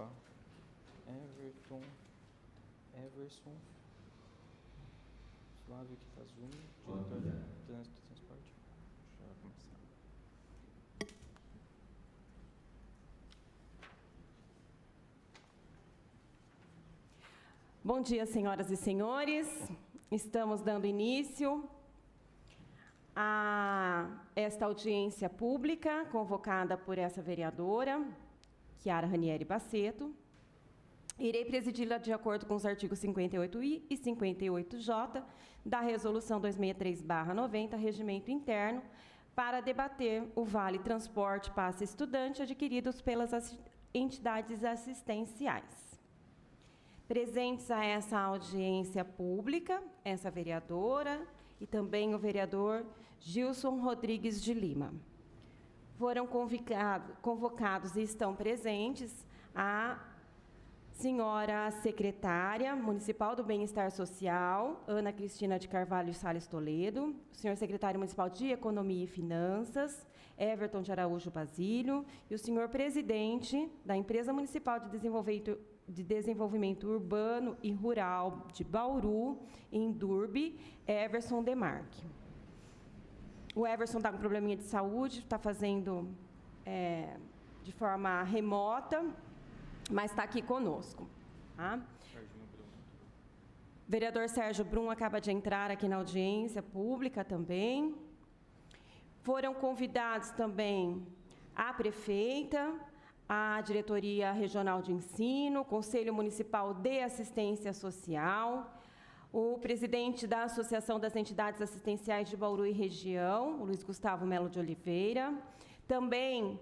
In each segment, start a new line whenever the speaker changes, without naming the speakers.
Opa. Everson. Flávio Kitazumi, diretor de Trânsito e Transporte. Já vai começar.
Bom dia, senhoras e senhores. Estamos dando início a esta audiência pública convocada por essa vereadora, Chiara Ranieri Baceto. Irei presidi-la de acordo com os artigos 58I e 58J da Resolução 263/90, Regimento Interno, para debater o Vale Transporte Passe Estudante adquiridos pelas entidades assistenciais. Presentes a essa audiência pública, essa vereadora e também o vereador Gilson Rodrigues de Lima. Foram convocados e estão presentes a senhora secretária municipal do Bem-Estar Social, Ana Cristina de Carvalho Salles Toledo, o senhor secretário municipal de Economia e Finanças, Everton de Araújo Basílio, e o senhor presidente da Empresa Municipal de Desenvolvimento Urbano e Rural de Bauru, em Durbe, Everson Demarque. O Everson está com probleminha de saúde, está fazendo de forma remota, mas está aqui conosco. Tá? Vereador Sérgio Brum acaba de entrar aqui na audiência pública também. Foram convidados também a prefeita, a Diretoria Regional de Ensino, Conselho Municipal de Assistência Social, o presidente da Associação das Entidades Assistenciais de Bauru e Região, o Luiz Gustavo Melo de Oliveira, também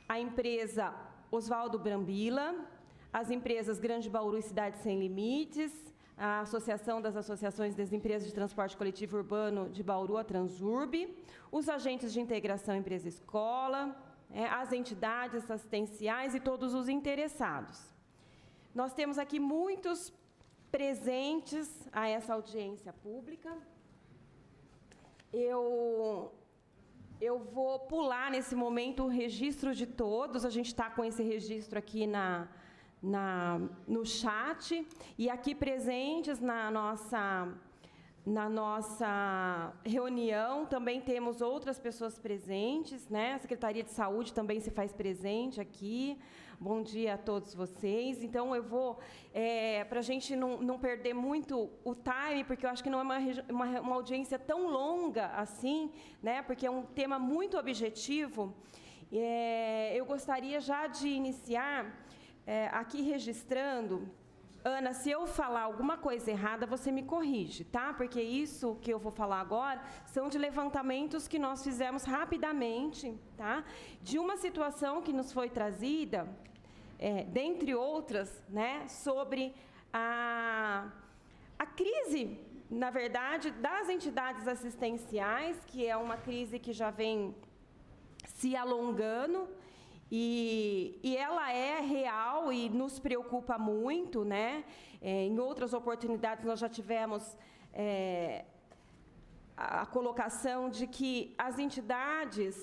a empresa Oswaldo Brambila, as empresas Grande Bauru e Cidade Sem Limites, a Associação das Associações das Empresas de Transporte Coletivo Urbano de Bauru, a Transurb, os agentes de integração empresa-escola, as entidades assistenciais e todos os interessados. Nós temos aqui muitos presentes a essa audiência pública. Eu vou pular nesse momento o registro de todos, a gente está com esse registro aqui no chat, e aqui presentes na nossa reunião também temos outras pessoas presentes, né? A Secretaria de Saúde também se faz presente aqui. Bom dia a todos vocês. Então, eu vou, para a gente não perder muito o time, porque eu acho que não é uma audiência tão longa assim, né? Porque é um tema muito objetivo. Eu gostaria já de iniciar aqui registrando. Ana, se eu falar alguma coisa errada, você me corrige, tá? Porque isso que eu vou falar agora são de levantamentos que nós fizemos rapidamente, tá? De uma situação que nos foi trazida, dentre outras, né, sobre a crise, na verdade, das entidades assistenciais, que é uma crise que já vem se alongando. E ela é real e nos preocupa muito, né? Em outras oportunidades nós já tivemos a colocação de que as entidades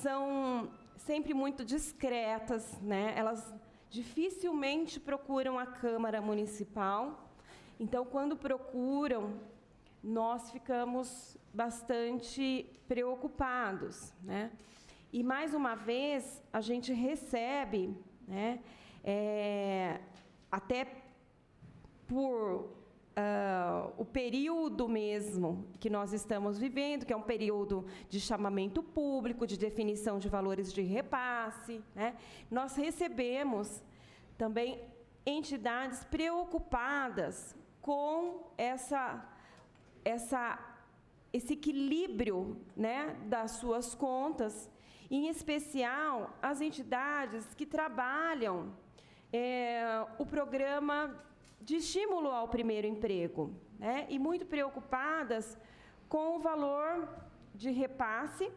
são sempre muito discretas, né? Elas dificilmente procuram a Câmara Municipal. Então, quando procuram, nós ficamos bastante preocupados, né? E, mais uma vez, a gente recebe, né, até por o período mesmo que nós estamos vivendo, que é um período de chamamento público, de definição de valores de repasse, né, nós recebemos também entidades preocupadas com esse equilíbrio, né, das suas contas, em especial as entidades que trabalham o programa de estímulo ao primeiro emprego, né, e muito preocupadas com o valor de repasse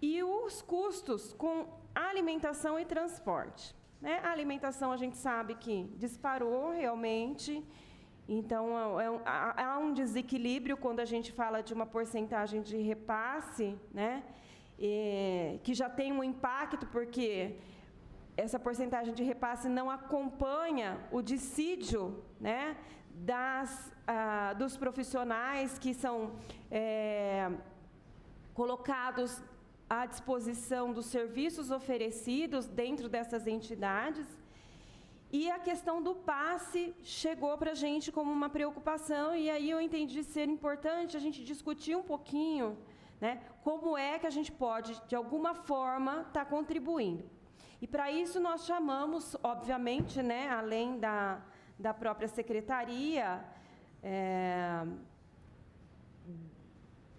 e os custos com alimentação e transporte, né? A alimentação a gente sabe que disparou realmente. Então, há um desequilíbrio quando a gente fala de uma porcentagem de repasse, né, que já tem um impacto, porque essa porcentagem de repasse não acompanha o dissídio, né, dos profissionais que são colocados à disposição dos serviços oferecidos dentro dessas entidades. E a questão do passe chegou para a gente como uma preocupação, e aí eu entendi ser importante a gente discutir um pouquinho, né, como é que a gente pode, de alguma forma, estar contribuindo. E para isso nós chamamos, obviamente, né, além da própria secretaria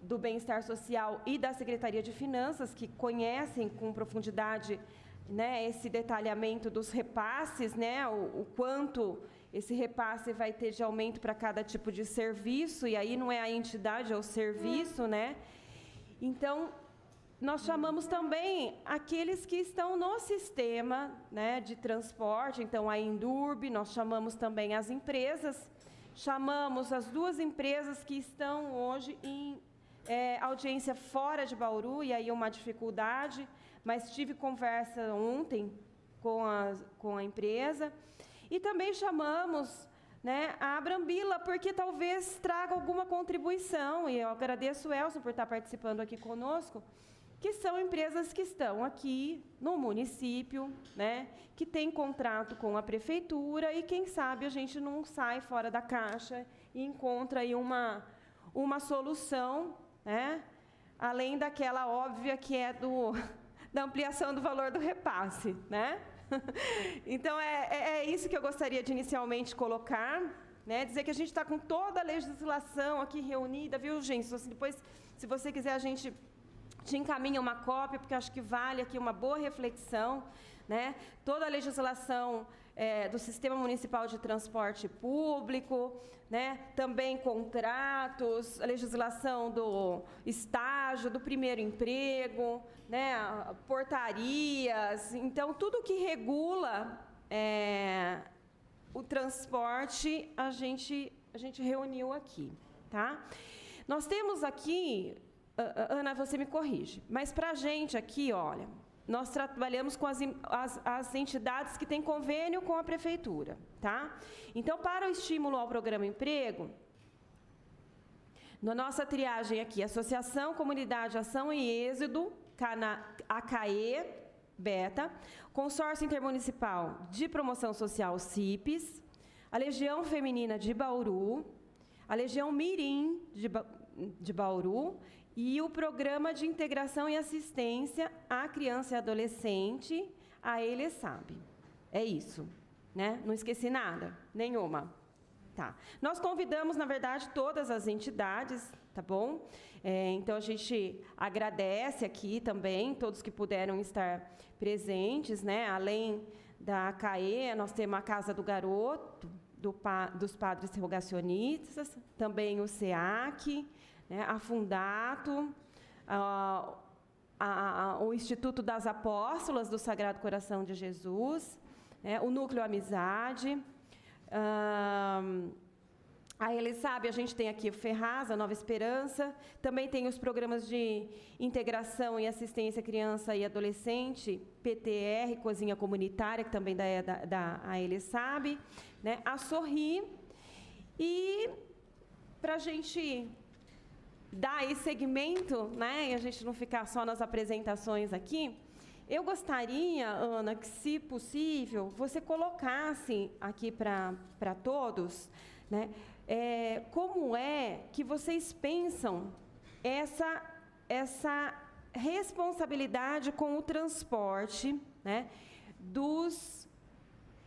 do Bem-Estar Social e da Secretaria de Finanças, que conhecem com profundidade, né, esse detalhamento dos repasses, né, o quanto esse repasse vai ter de aumento para cada tipo de serviço, e aí não é a entidade, é o serviço, né? Então, nós chamamos também aqueles que estão no sistema, né, de transporte, então a Indurb, nós chamamos também as empresas, chamamos as 2 empresas que estão hoje em audiência fora de Bauru, e aí uma dificuldade, mas tive conversa ontem com a empresa, e também chamamos, né, a Abrambila, porque talvez traga alguma contribuição, e eu agradeço o Elson por estar participando aqui conosco, que são empresas que estão aqui no município, né, que tem contrato com a prefeitura, e quem sabe a gente não sai fora da caixa e encontra aí uma solução, né, além daquela óbvia que é da ampliação do valor do repasse, né? Então, é isso que eu gostaria de inicialmente colocar, né? Dizer que a gente está com toda a legislação aqui reunida, viu, gente? Depois, se você quiser, a gente te encaminha uma cópia, porque acho que vale aqui uma boa reflexão, né? Toda a legislação do Sistema Municipal de Transporte Público, né? Também contratos, a legislação do estágio, do primeiro emprego, né? Portarias, então tudo que regula o transporte a gente reuniu aqui, tá? Nós temos aqui, Ana, você me corrige, mas para a gente aqui, olha, nós trabalhamos com as entidades que têm convênio com a prefeitura, tá? Então, para o estímulo ao programa emprego, na nossa triagem aqui, Associação, Comunidade, Ação e Êxodo, ACAE, Beta, Consórcio Intermunicipal de Promoção Social, CIPES, a Legião Feminina de Bauru, a Legião Mirim de Bauru, e o Programa de Integração e Assistência à Criança e Adolescente, a ELESAB. É isso, né? Não esqueci nada? Nenhuma. Tá. Nós convidamos, na verdade, todas as entidades, tá bom? Então, a gente agradece aqui também, todos que puderam estar presentes, né? Além da ACAE, nós temos a Casa do Garoto, dos Padres Interrogacionistas, também o SEAC, né, a Fundato, o Instituto das Apóstolas do Sagrado Coração de Jesus, né, o Núcleo Amizade, a ELESAB, a gente tem aqui o Ferraz, a Nova Esperança, também tem os programas de integração e assistência à criança e adolescente, PTR, Cozinha Comunitária, que também é da ELESAB, né, a Sorri, e para a gente dar aí segmento, né, e a gente não ficar só nas apresentações aqui, eu gostaria, Ana, que, se possível, você colocasse aqui para todos, né, como é que vocês pensam essa responsabilidade com o transporte, né, dos,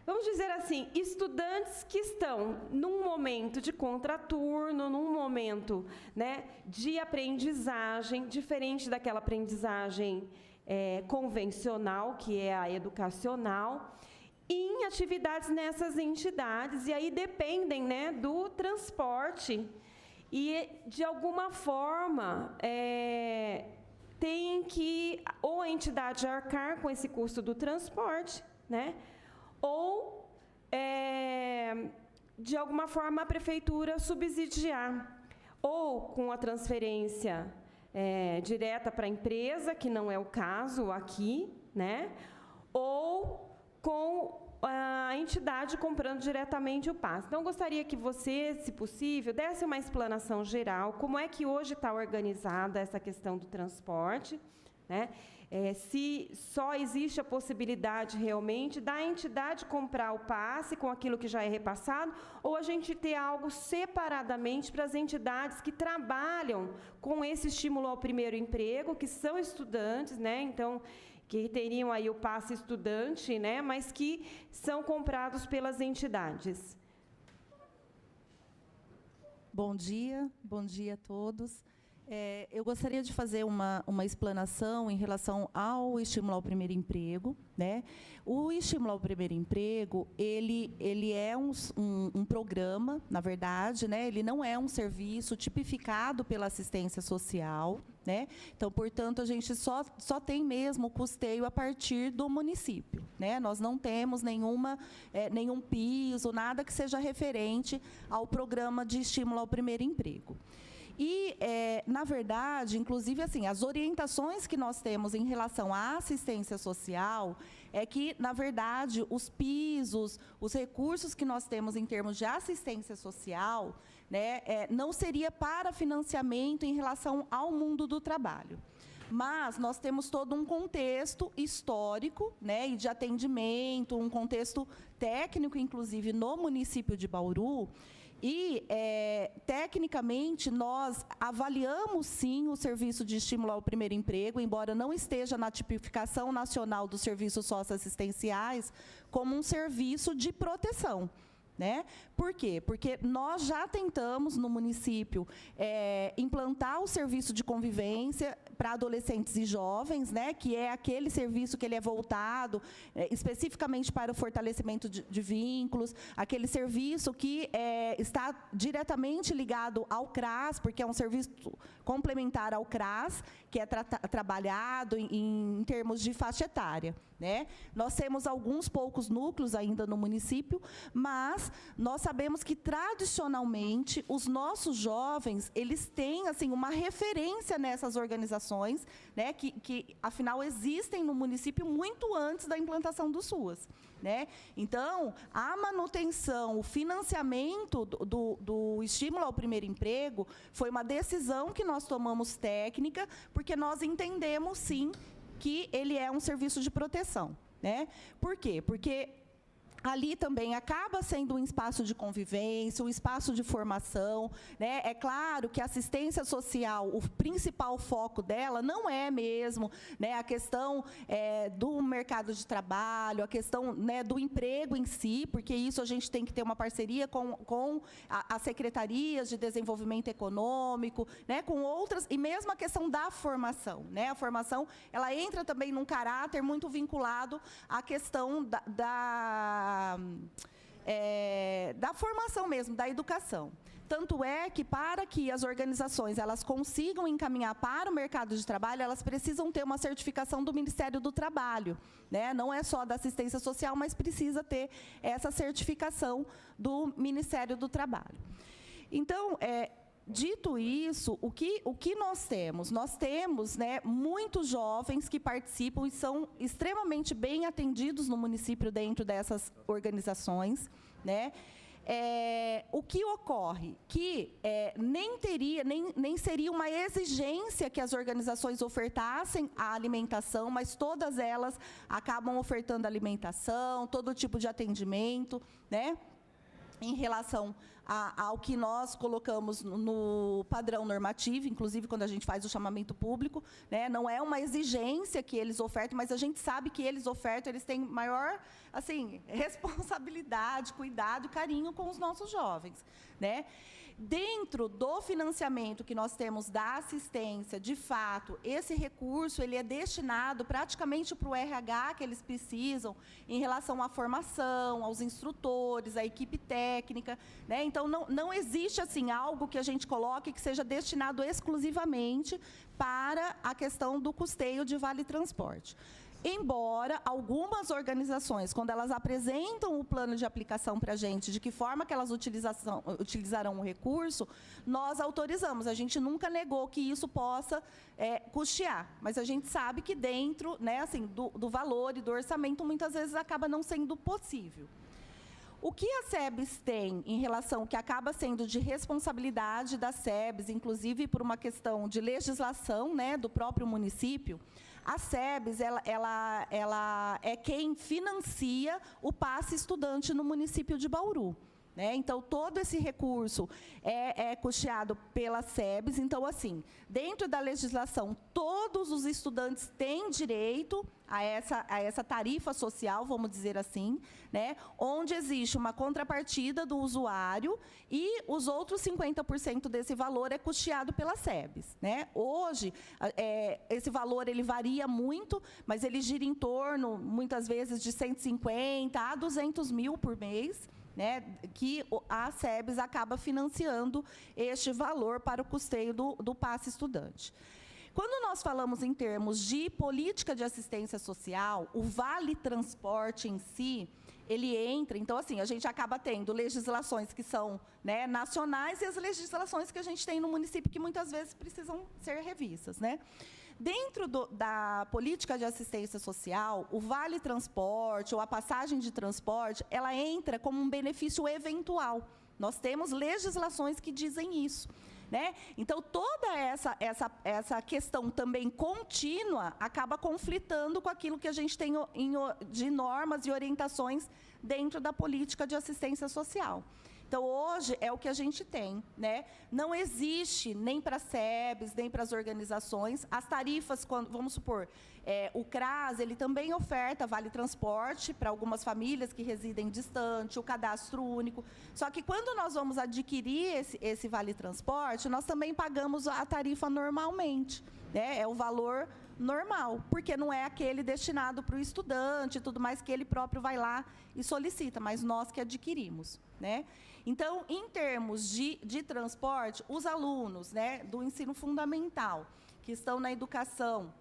vamos dizer assim, estudantes que estão num momento de contraturno, num momento, né, de aprendizagem, diferente daquela aprendizagem convencional, que é a educacional, em atividades nessas entidades, e aí dependem, né, do transporte, e de alguma forma tem que ou a entidade arcar com esse custo do transporte, né, ou de alguma forma a prefeitura subsidiar, ou com a transferência direta para a empresa, que não é o caso aqui, né, ou com a entidade comprando diretamente o passe. Então, gostaria que você, se possível, desse uma explanação geral, como é que hoje está organizada essa questão do transporte, né? Se só existe a possibilidade realmente da entidade comprar o passe com aquilo que já é repassado, ou a gente ter algo separadamente para as entidades que trabalham com esse estímulo ao primeiro emprego, que são estudantes, né? Então, que teriam aí o passe estudante, né? Mas que são comprados pelas entidades.
Bom dia a todos. Eu gostaria de fazer uma explanação em relação ao estímulo ao primeiro emprego, né? O estímulo ao primeiro emprego, ele é um programa, na verdade, né? Ele não é um serviço tipificado pela assistência social, né? Então, portanto, a gente só tem mesmo o custeio a partir do município, né? Nós não temos nenhum piso, nada que seja referente ao programa de estímulo ao primeiro emprego. E, na verdade, inclusive, assim, as orientações que nós temos em relação à assistência social é que, na verdade, os pisos, os recursos que nós temos em termos de assistência social, né, não seria para financiamento em relação ao mundo do trabalho. Mas nós temos todo um contexto histórico, né, e de atendimento, um contexto técnico, inclusive, no município de Bauru. E, tecnicamente, nós avaliamos, sim, o serviço de estímulo ao primeiro emprego, embora não esteja na tipificação nacional dos serviços socioassistenciais, como um serviço de proteção, né? Por quê? Porque nós já tentamos, no município, implantar o serviço de convivência para adolescentes e jovens, né, que é aquele serviço que ele é voltado especificamente para o fortalecimento de vínculos, aquele serviço que está diretamente ligado ao CRAS, porque é um serviço complementar ao CRAS, que é trabalhado em termos de faixa etária, né? Nós temos alguns poucos núcleos ainda no município, mas nós sabemos que, tradicionalmente, os nossos jovens, eles têm, assim, uma referência nessas organizações, né, que afinal, existem no município muito antes da implantação do SUAS, né? Então, a manutenção, o financiamento do estímulo ao primeiro emprego foi uma decisão que nós tomamos técnica, porque nós entendemos, sim, que ele é um serviço de proteção, né? Por quê? Porque ali também acaba sendo um espaço de convivência, um espaço de formação, né? É claro que a assistência social, o principal foco dela não é mesmo, né, a questão do mercado de trabalho, a questão, né, do emprego em si, porque isso a gente tem que ter uma parceria com as secretarias de desenvolvimento econômico, né, com outras, e mesmo a questão da formação, né? A formação, ela entra também num caráter muito vinculado à questão da formação mesmo, da educação. Tanto é que, para que as organizações elas consigam encaminhar para o mercado de trabalho, elas precisam ter uma certificação do Ministério do Trabalho, né? Não é só da assistência social, mas precisa ter essa certificação do Ministério do Trabalho. Então, dito isso, o que nós temos? Nós temos, né, muitos jovens que participam e são extremamente bem atendidos no município dentro dessas organizações, né? O que ocorre? Que nem seria uma exigência que as organizações ofertassem a alimentação, mas todas elas acabam ofertando alimentação, todo tipo de atendimento, né? Em relação ao que nós colocamos no padrão normativo, inclusive quando a gente faz o chamamento público, né, não é uma exigência que eles ofertem, mas a gente sabe que eles ofertam, eles têm maior, assim, responsabilidade, cuidado e carinho com os nossos jovens, né? Dentro do financiamento que nós temos da assistência, de fato, esse recurso ele é destinado praticamente para o RH que eles precisam em relação à formação, aos instrutores, à equipe técnica, né? Então, não existe assim, algo que a gente coloque que seja destinado exclusivamente para a questão do custeio de vale transporte. Embora algumas organizações, quando elas apresentam o plano de aplicação para a gente, de que forma que elas utilizarão o recurso, nós autorizamos. A gente nunca negou que isso possa custear, mas a gente sabe que dentro, né, assim, do valor e do orçamento, muitas vezes acaba não sendo possível. O que a SEBS tem em relação, que acaba sendo de responsabilidade da SEBS, inclusive por uma questão de legislação, né, do próprio município, a SEBS ela é quem financia o passe estudante no município de Bauru. Né? Então, todo esse recurso é custeado pela SEBS. Então, assim, dentro da legislação, todos os estudantes têm direito a essa tarifa social, vamos dizer assim, né? Onde existe uma contrapartida do usuário e os outros 50% desse valor é custeado pela SEBS. Né? Hoje, esse valor ele varia muito, mas ele gira em torno, muitas vezes, de 150 a 200 mil por mês, né, que a SEBS acaba financiando este valor para o custeio do passe estudante. Quando nós falamos em termos de política de assistência social, o Vale Transporte em si, ele entra, então, assim, a gente acaba tendo legislações que são, né, nacionais e as legislações que a gente tem no município que muitas vezes precisam ser revistas, né? Dentro da política de assistência social, o Vale Transporte ou a passagem de transporte, ela entra como um benefício eventual. Nós temos legislações que dizem isso. Né? Então, toda essa questão também contínua acaba conflitando com aquilo que a gente tem de normas e orientações dentro da política de assistência social. Então, hoje, é o que a gente tem. Né? Não existe, nem para a SEBS, nem para as organizações, as tarifas, quando, vamos supor, o CRAS, ele também oferta Vale Transporte para algumas famílias que residem distante, o cadastro único. Só que, quando nós vamos adquirir esse Vale Transporte, nós também pagamos a tarifa normalmente. Né? É o valor normal, porque não é aquele destinado para o estudante e tudo mais, que ele próprio vai lá e solicita, mas nós que adquirimos. Né? Então, em termos de transporte, os alunos, né, do ensino fundamental, que estão na educação,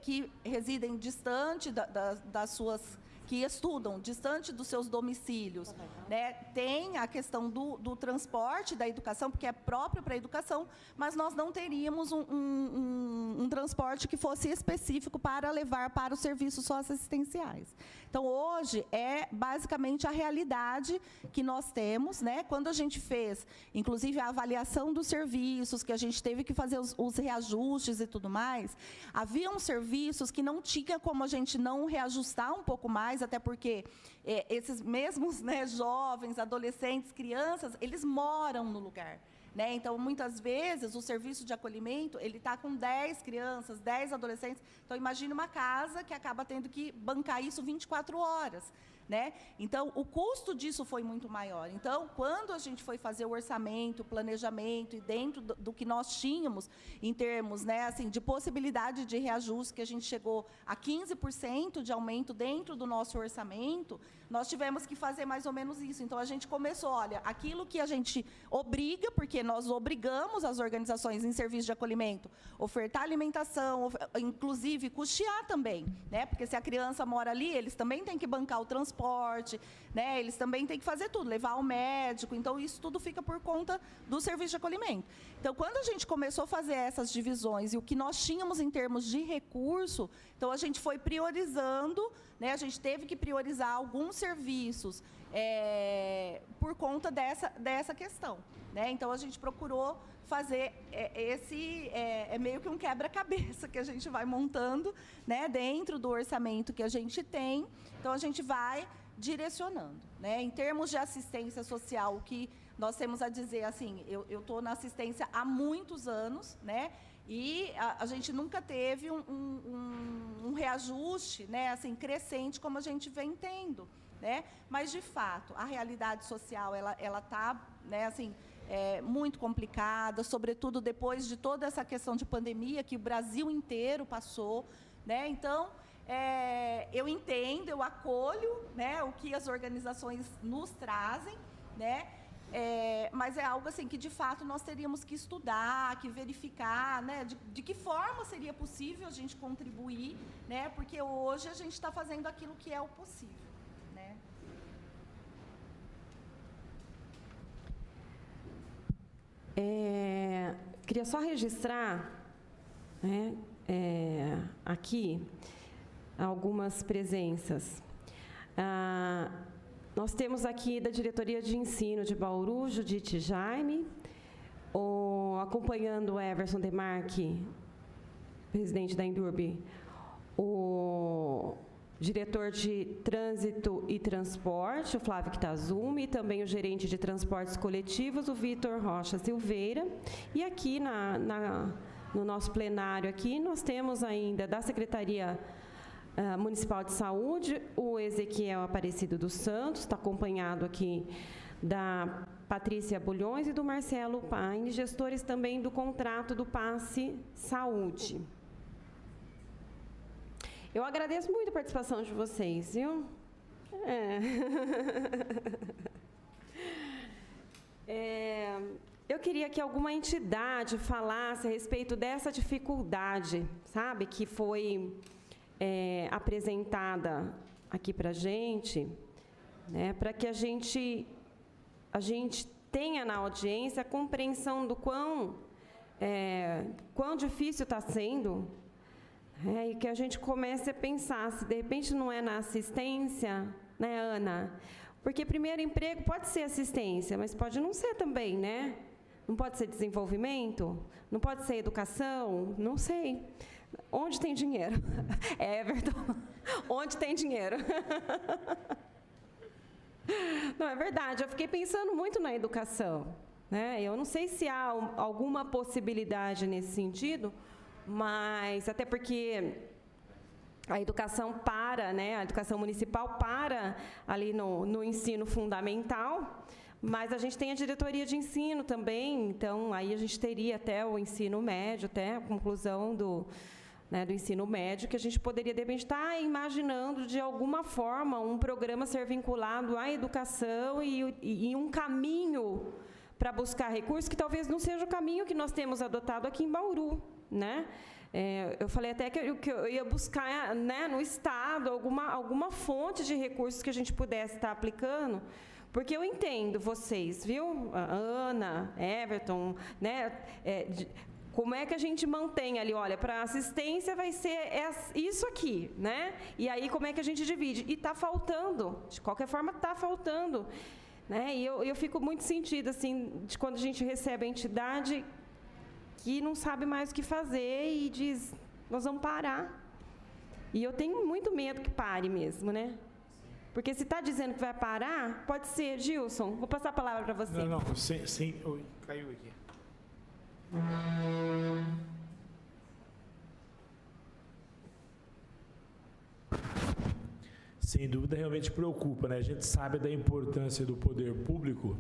que residem distante das suas, que estudam distante dos seus domicílios, né, tem a questão do transporte da educação, porque é próprio para a educação, mas nós não teríamos um transporte que fosse específico para levar para os serviços socioassistenciais. Então, hoje, é basicamente a realidade que nós temos, né? Quando a gente fez, inclusive, a avaliação dos serviços, que a gente teve que fazer os reajustes e tudo mais, haviam serviços que não tinha como a gente não reajustar um pouco mais, até porque esses mesmos, né, jovens, adolescentes, crianças, eles moram no lugar. Né? Então, muitas vezes, o serviço de acolhimento, ele está com 10 crianças, 10 adolescentes. Então, imagine uma casa que acaba tendo que bancar isso 24 horas. Né? Então, o custo disso foi muito maior. Então, quando a gente foi fazer o orçamento, o planejamento, e dentro do que nós tínhamos, em termos, né, assim, de possibilidade de reajuste, que a gente chegou a 15% de aumento dentro do nosso orçamento, nós tivemos que fazer mais ou menos isso. Então, a gente começou, olha, aquilo que a gente obriga, porque nós obrigamos as organizações em serviço de acolhimento, ofertar alimentação, inclusive custear também, né? Porque se a criança mora ali, eles também têm que bancar o transporte, né? Eles também têm que fazer tudo, levar ao médico. Então, isso tudo fica por conta do serviço de acolhimento. Então, quando a gente começou a fazer essas divisões e o que nós tínhamos em termos de recurso, então a gente foi priorizando, né? A gente teve que priorizar alguns serviços por conta dessa questão. Né? Então, a gente procurou fazer meio que um quebra-cabeça que a gente vai montando, né, dentro do orçamento que a gente tem. Então, a gente vai direcionando. Né? Em termos de assistência social, o que nós temos a dizer, assim, eu estou na assistência há muitos anos, né? E a gente nunca teve um reajuste, né, assim, crescente como a gente vem tendo. Né? Mas, de fato, a realidade social ela está, né, assim, muito complicada, sobretudo depois de toda essa questão de pandemia que o Brasil inteiro passou. Né? Então, eu entendo, eu acolho, né, o que as organizações nos trazem, né? Mas é algo assim que, de fato, nós teríamos que estudar, que verificar, né, de que forma seria possível a gente contribuir, né, porque hoje a gente está fazendo aquilo que é o possível, né.
Queria só registrar, né, aqui algumas presenças. Nós temos aqui da Diretoria de Ensino de Bauru, Judite Jaime, acompanhando o Everson Demarque, presidente da Indurb, o diretor de Trânsito e Transporte, o Flávio Kitazumi, e também o gerente de Transportes Coletivos, o Vitor Rocha Silveira. E aqui no nosso plenário aqui, nós temos ainda da Secretaria Municipal de Saúde, o Ezequiel Aparecido dos Santos, está acompanhado aqui da Patrícia Bulhões e do Marcelo Paine, gestores também do contrato do Passe Saúde. Eu agradeço muito a participação de vocês, viu? Eu queria que alguma entidade falasse a respeito dessa dificuldade, sabe, que foi apresentada aqui para a gente, né, para que a gente tenha na audiência a compreensão do quão difícil está sendo, e que a gente comece a pensar se de repente não é na assistência, né, Ana? Porque primeiro emprego pode ser assistência, mas pode não ser também, né? Não pode ser desenvolvimento, não pode ser educação, não sei. Onde tem dinheiro? Everton, onde tem dinheiro? Não, é verdade, eu fiquei pensando muito na educação, né? Eu não sei se há alguma possibilidade nesse sentido, mas até porque a educação né? A educação municipal para ali no ensino fundamental, mas a gente tem a diretoria de ensino também, então aí a gente teria até o ensino médio, até a conclusão do ensino médio, que a gente poderia, de repente, estar imaginando, de alguma forma, um programa ser vinculado à educação e um caminho para buscar recursos, que talvez não seja o caminho que nós temos adotado aqui em Bauru, né? Eu falei até que eu ia buscar, né, no Estado alguma fonte de recursos que a gente pudesse estar aplicando, porque eu entendo vocês, viu? Ana, Everton, né? Como é que a gente mantém ali, olha, para assistência vai ser isso aqui, né? E aí como é que a gente divide? E está faltando, de qualquer forma está faltando, né? E eu fico muito sentida, assim, de quando a gente recebe a entidade que não sabe mais o que fazer e diz, nós vamos parar. E eu tenho muito medo que pare mesmo, né? Porque se está dizendo que vai parar, pode ser. Gilson, vou passar a palavra para você.
Não, sim, caiu aqui. Sem dúvida, realmente preocupa, né? A gente sabe da importância do poder público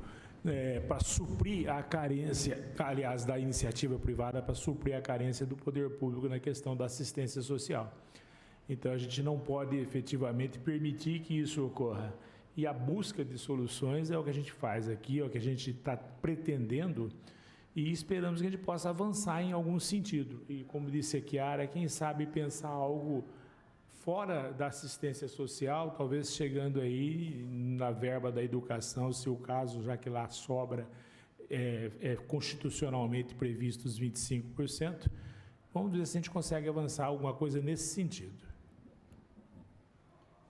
para suprir a carência, aliás, da iniciativa privada, para suprir a carência do poder público na questão da assistência social. Então, a gente não pode efetivamente permitir que isso ocorra. E a busca de soluções é o que a gente faz aqui, é o que a gente está pretendendo, e esperamos que a gente possa avançar em algum sentido. E, como disse a Chiara, quem sabe pensar algo fora da assistência social, talvez chegando aí na verba da educação, se o caso, já que lá sobra, constitucionalmente previsto os 25%, vamos ver se a gente consegue avançar alguma coisa nesse sentido.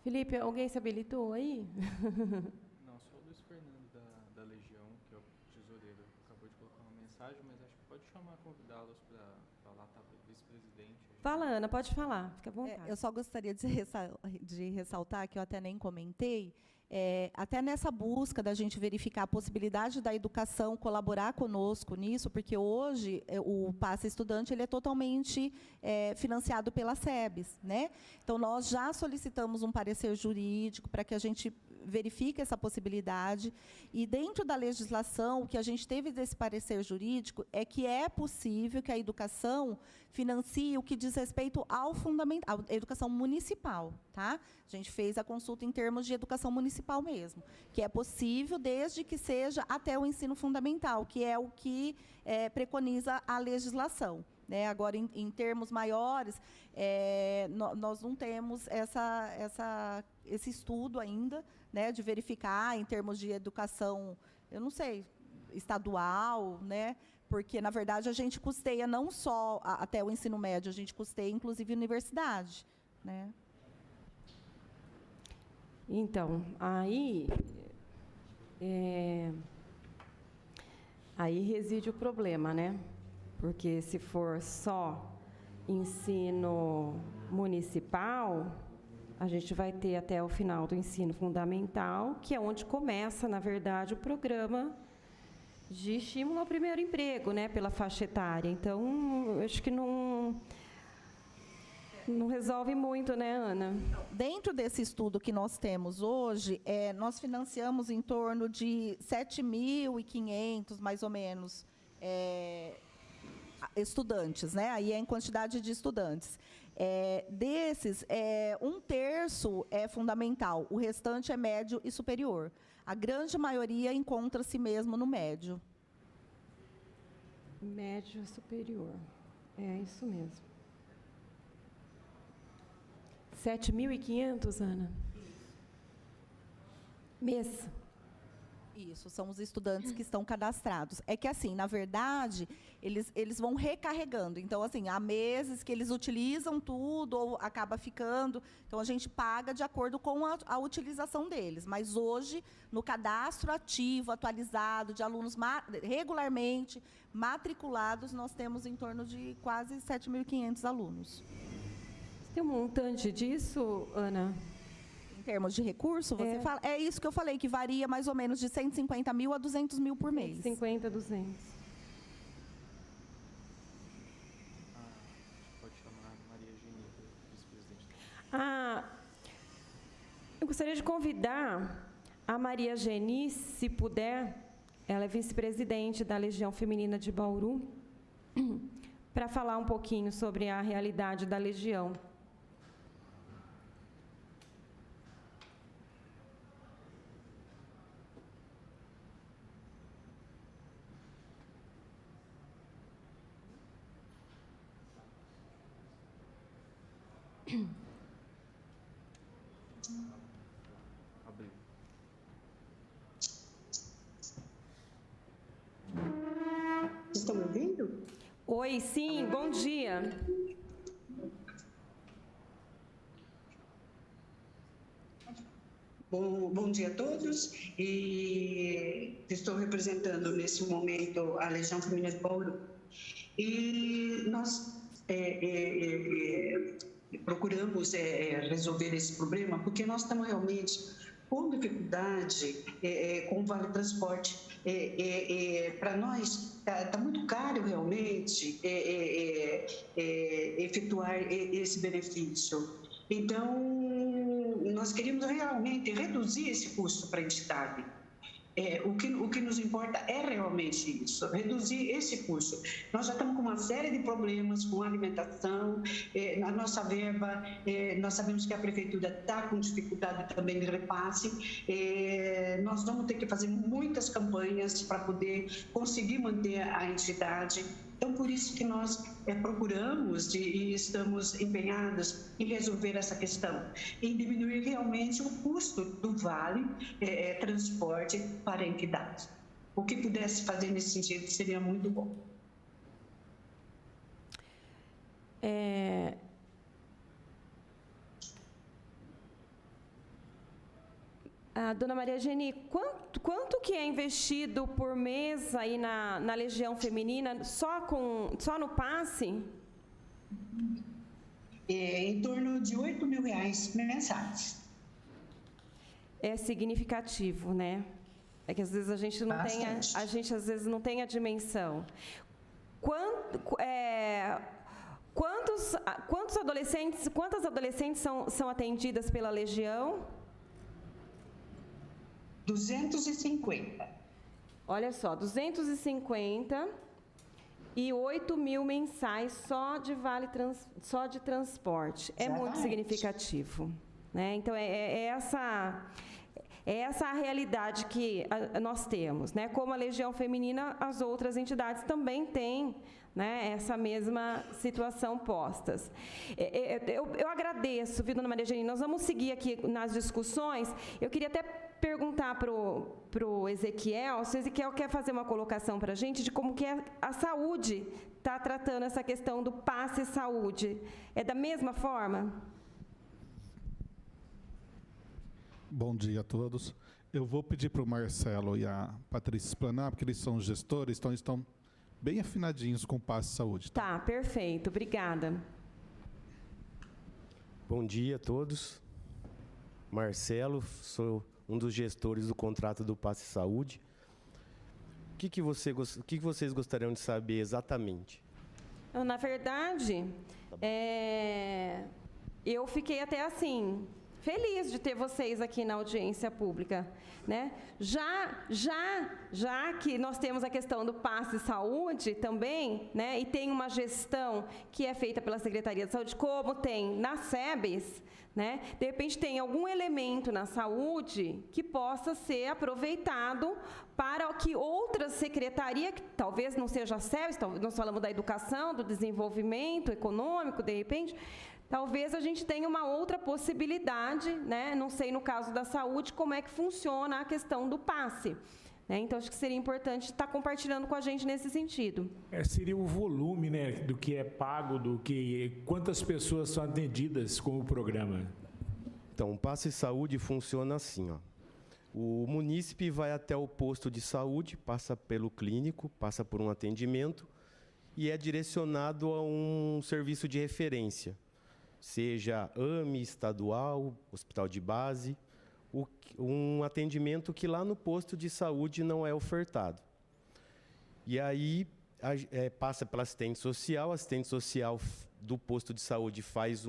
Felipe, alguém se habilitou aí?
Não, só o Luiz Fernando da Legião, que é o tesoureiro, acabou de colocar uma mensagem, mas acho que pode convidá-los para falar, tá, vice-presidente.
Fala, Ana, pode falar, fica à vontade.
Eu só gostaria de ressaltar, que eu até nem comentei, até nessa busca da gente verificar a possibilidade da educação colaborar conosco nisso, porque hoje o Passe Estudante ele é totalmente financiado pela SEBS, né? Então, nós já solicitamos um parecer jurídico para que a gente verifica essa possibilidade, e dentro da legislação, o que a gente teve desse parecer jurídico é que é possível que a educação financie o que diz respeito ao fundamental, à educação municipal, tá? A gente fez a consulta em termos de educação municipal mesmo, que é possível desde que seja até o ensino fundamental, que é o que preconiza a legislação. Né? Agora, em termos maiores, nós não temos esse estudo ainda, né, de verificar em termos de educação, eu não sei, estadual, né, porque, na verdade, a gente custeia não só até o ensino médio, a gente custeia, inclusive, a universidade. Né?
Então, aí reside o problema, né? Porque se for só ensino municipal, a gente vai ter até o final do ensino fundamental, que é onde começa, na verdade, o programa de estímulo ao primeiro emprego, né, pela faixa etária. Então, eu acho que não resolve muito, né, Ana?
Dentro desse estudo que nós temos hoje, nós financiamos em torno de 7.500, mais ou menos, estudantes, né? Aí é em quantidade de estudantes. Desses, 1/3 é fundamental, o restante é médio e superior. A grande maioria encontra-se mesmo no médio.
Médio e superior. É isso mesmo. 7.500, Ana? Mês.
Isso, são os estudantes que estão cadastrados. É que, assim, na verdade, eles vão recarregando. Então, assim, há meses que eles utilizam tudo ou acaba ficando. Então, a gente paga de acordo com a utilização deles. Mas, hoje, no cadastro ativo, atualizado, de alunos regularmente matriculados, nós temos em torno de quase 7.500 alunos.
Tem um montante disso, Ana?
Em termos de recurso, você fala? É isso que eu falei, que varia mais ou menos de 150 mil a 200 mil por mês.
150, 200.
Pode chamar a Maria Geni, vice-presidente.
Eu gostaria de convidar a Maria Geni, se puder, ela é vice-presidente da Legião Feminina de Bauru, para falar um pouquinho sobre a realidade da Legião.
Abriu.
Estão me ouvindo?
Oi, sim, bom dia.
Bom dia a todos. E estou representando nesse momento a Legião Feminina de Bauru. E nós procuramos resolver esse problema porque nós estamos realmente com dificuldade com o Vale Transporte. Para nós está muito caro realmente efetuar esse benefício. Então, nós queríamos realmente reduzir esse custo para a entidade. O que nos importa é realmente isso, reduzir esse custo. Nós já estamos com uma série de problemas com alimentação, a nossa verba, nós sabemos que a prefeitura está com dificuldade também de repasse, nós vamos ter que fazer muitas campanhas para poder conseguir manter a entidade. Então, por isso que nós procuramos e estamos empenhados em resolver essa questão, em diminuir realmente o custo do Vale Transporte para a entidade. O que pudesse fazer nesse sentido seria muito bom.
Dona Maria Geni, quanto que é investido por mês aí na Legião Feminina, só no passe?
Em torno de R$8.000 mensais.
É significativo, né? É que às vezes a gente não tem a dimensão. Quantas adolescentes são atendidas pela Legião?
250.
Olha só, 250 e 8 mil mensais só de só de transporte. É muito
Exatamente.
significativo, né? Então, é essa a realidade que nós temos, né? Como a Legião Feminina, as outras entidades também têm, né, essa mesma situação postas. Eu agradeço, viu, dona Maria Janine? Nós vamos seguir aqui nas discussões. Eu queria até perguntar para o Ezequiel, se o Ezequiel quer fazer uma colocação para a gente de como que a saúde está tratando essa questão do passe saúde. É da mesma forma?
Bom dia a todos. Eu vou pedir para o Marcelo e a Patrícia explanar, porque eles são gestores, então eles estão bem afinadinhos com o passe saúde.
Tá, perfeito. Obrigada.
Bom dia a todos. Marcelo, sou um dos gestores do contrato do Passe Saúde. O que vocês gostariam de saber exatamente?
Na verdade, eu fiquei até assim, feliz de ter vocês aqui na audiência pública, né? Já que nós temos a questão do passe saúde também, né? E tem uma gestão que é feita pela Secretaria de Saúde, como tem na SEBES, né? De repente tem algum elemento na saúde que possa ser aproveitado para que outras secretarias, que talvez não seja a SEBES, nós falamos da educação, do desenvolvimento econômico, de repente, talvez a gente tenha uma outra possibilidade, né? Não sei, no caso da saúde, como é que funciona a questão do passe, né? Então, acho que seria importante estar compartilhando com a gente nesse sentido.
Seria o volume, né, do que é pago, quantas pessoas são atendidas com o programa.
Então, o Passe Saúde funciona assim, ó. O munícipe vai até o posto de saúde, passa pelo clínico, passa por um atendimento e é direcionado a um serviço de referência, seja AME, estadual, hospital de base, um atendimento que lá no posto de saúde não é ofertado. E aí passa pela assistente social, a assistente social do posto de saúde faz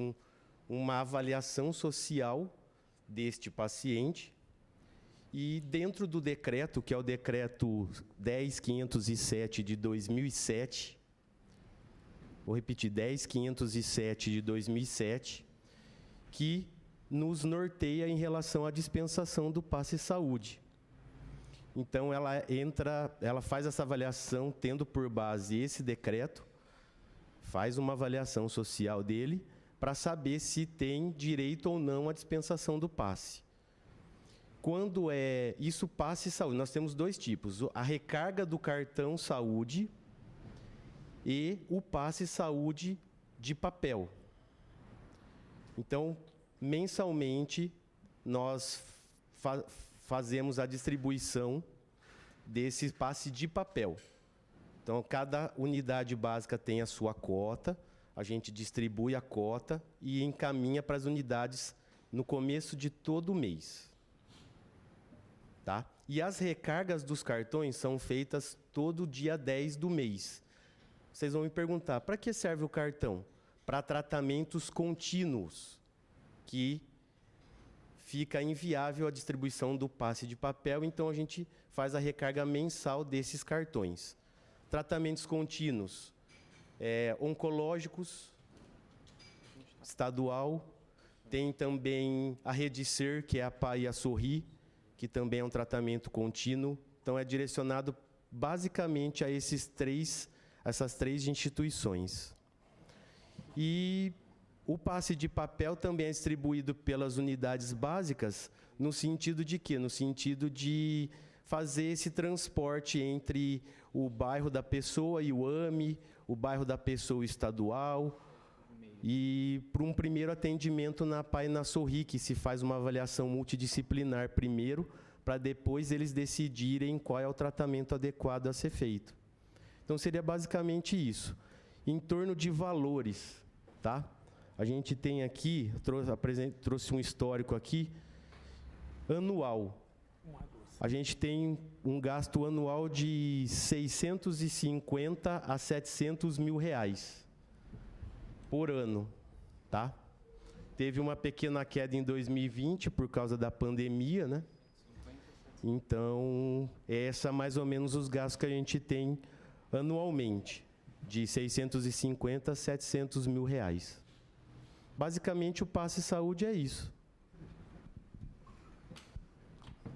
uma avaliação social deste paciente e dentro do decreto, que é o decreto 10.507 de 2007, vou repetir, 10.507 de 2007, que nos norteia em relação à dispensação do passe saúde. Então, ela faz essa avaliação tendo por base esse decreto, faz uma avaliação social dele para saber se tem direito ou não à dispensação do passe. Quando é isso, passe saúde, nós temos dois tipos, a recarga do cartão saúde e o passe saúde de papel. Então, mensalmente, nós fazemos a distribuição desse passe de papel. Então, cada unidade básica tem a sua cota, a gente distribui a cota e encaminha para as unidades no começo de todo mês. Tá? E as recargas dos cartões são feitas todo dia 10 do mês. Vocês vão me perguntar, para que serve o cartão? Para tratamentos contínuos, que fica inviável a distribuição do passe de papel, então a gente faz a recarga mensal desses cartões. Tratamentos contínuos, oncológicos, estadual, tem também a Rede Ser, que é a PA e a Sorri, que também é um tratamento contínuo, então é direcionado basicamente a essas três instituições. E o passe de papel também é distribuído pelas unidades básicas, no sentido de quê? No sentido de fazer esse transporte entre o bairro da pessoa e o AME, o bairro da pessoa estadual, e para um primeiro atendimento na PA e na Sorri, que se faz uma avaliação multidisciplinar primeiro, para depois eles decidirem qual é o tratamento adequado a ser feito. Então, seria basicamente isso. Em torno de valores, tá? A gente tem aqui, trouxe um histórico aqui, anual. A gente tem um gasto anual de 650 a 700 mil reais por ano, tá? Teve uma pequena queda em 2020 por causa da pandemia, né? Então, essa mais ou menos os gastos que a gente tem anualmente, de 650 a 700 mil reais. Basicamente, o passe saúde é isso.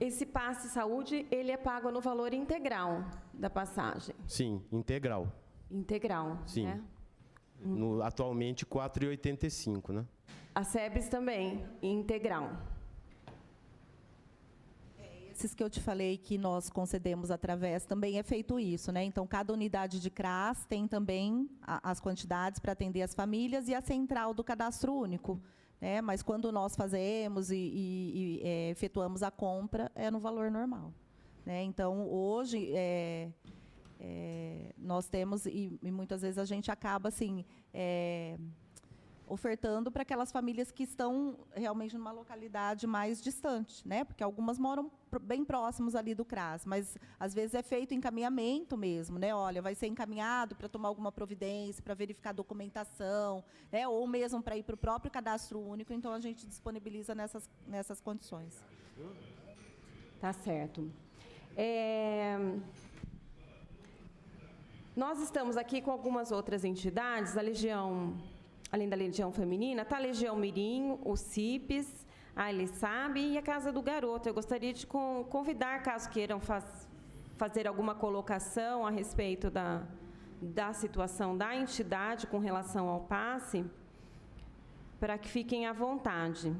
Esse passe saúde, ele é pago no valor integral da passagem?
Sim, integral.
Integral,
Sim.
né?
Atualmente, R$ 4,85, né?
A SEBS também, integral.
Esses que eu te falei que nós concedemos através, também é feito isso, né? Então, cada unidade de CRAS tem também as quantidades para atender as famílias e a central do cadastro único, né? Mas quando nós fazemos e efetuamos a compra, é no valor normal, né? Então, hoje, nós temos, e muitas vezes a gente acaba, assim, ofertando para aquelas famílias que estão realmente numa localidade mais distante, né? Porque algumas moram bem próximos ali do CRAS, mas às vezes é feito encaminhamento mesmo, né? Olha, vai ser encaminhado para tomar alguma providência, para verificar a documentação, né? Ou mesmo para ir para o próprio cadastro único, então a gente disponibiliza nessas condições.
Tá certo. Nós estamos aqui com algumas outras entidades, a Legião, além da Legião Feminina, está a Legião Mirim, o CIPES, a Elisab e a Casa do Garoto. Eu gostaria de convidar, caso queiram fazer alguma colocação a respeito da situação da entidade com relação ao passe, para que fiquem à vontade.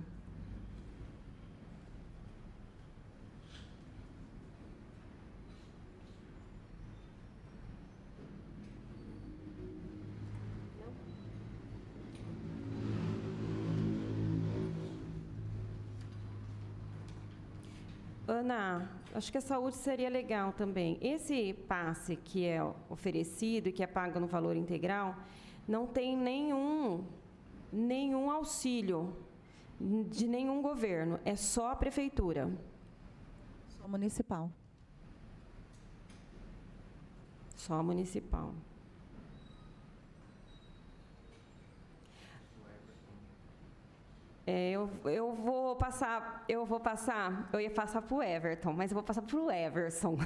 Ana, acho que a saúde seria legal também. Esse passe que é oferecido e que é pago no valor integral, não tem nenhum auxílio de nenhum governo, é só a prefeitura.
Só municipal.
Só municipal. Eu ia passar para o Everton, mas eu vou passar para o Everson.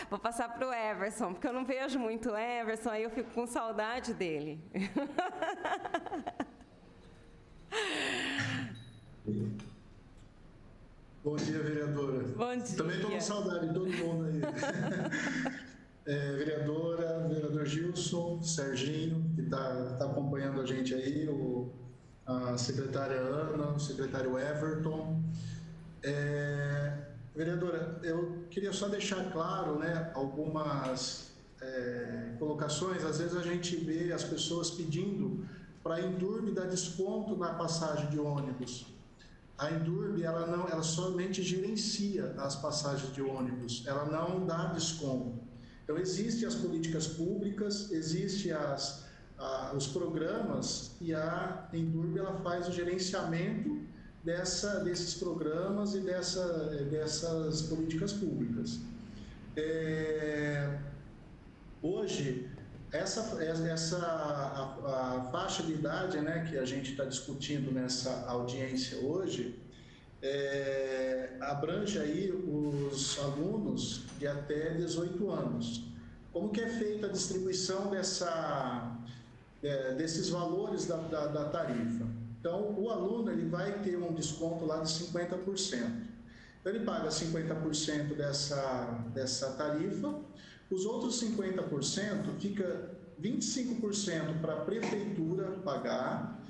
Vou passar para o Everson, porque eu não vejo muito o Everson, aí eu fico com saudade dele.
Bom dia, vereadora.
Bom dia.
Também estou com saudade de todo mundo aí. Vereador Gilson, Serginho, que está acompanhando a gente aí, a secretária Ana, o secretário Everton. Vereadora, eu queria só deixar claro, né, algumas colocações. Às vezes a gente vê as pessoas pedindo para a Indurb dar desconto na passagem de ônibus. A Indurb, ela somente gerencia as passagens de ônibus, ela não dá desconto. Então, existem as políticas públicas, existem os programas, e a Indurb ela faz o gerenciamento desses programas e dessas políticas públicas. Hoje, a faixa de idade, né, que a gente está discutindo nessa audiência hoje, abrange aí os alunos de até 18 anos. Como que é feita a distribuição desses valores da tarifa? Então, o aluno ele vai ter um desconto lá de 50%. Então, ele paga 50% dessa tarifa, os outros 50% fica 25% para a prefeitura pagar,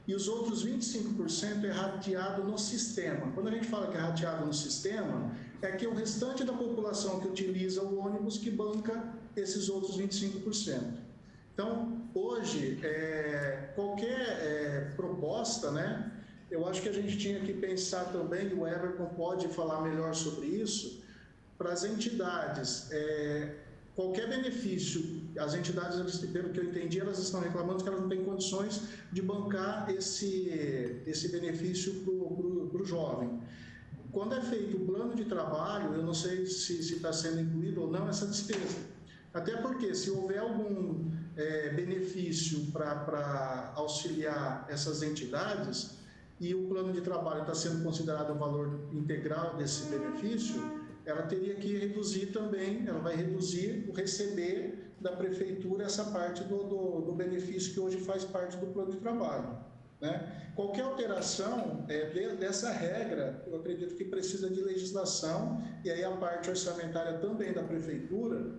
e os outros 25% é rateado no sistema. Quando a gente fala que é rateado no sistema, é que o restante da população que utiliza o ônibus que banca esses outros 25%. Então, hoje, qualquer proposta, né, eu acho que a gente tinha que pensar também, e o Everton pode falar melhor sobre isso, para as entidades. Qualquer benefício, as entidades, pelo que eu entendi, elas estão reclamando que elas não têm condições de bancar esse benefício para o jovem. Quando é feito o plano de trabalho, eu não sei se está sendo incluído ou não essa despesa. Até porque, se houver algum benefício para auxiliar essas entidades, e o plano de trabalho está sendo considerado o valor integral desse benefício, ela teria que reduzir também, ela vai reduzir o receber da prefeitura essa parte do benefício que hoje faz parte do plano de trabalho, né? Qualquer alteração dessa regra, eu acredito que precisa de legislação, e aí a parte orçamentária também da prefeitura,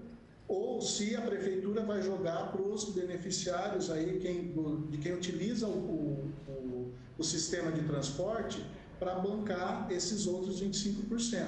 ou se a prefeitura vai jogar para os beneficiários aí, de quem utiliza o sistema de transporte, para bancar esses outros 25%.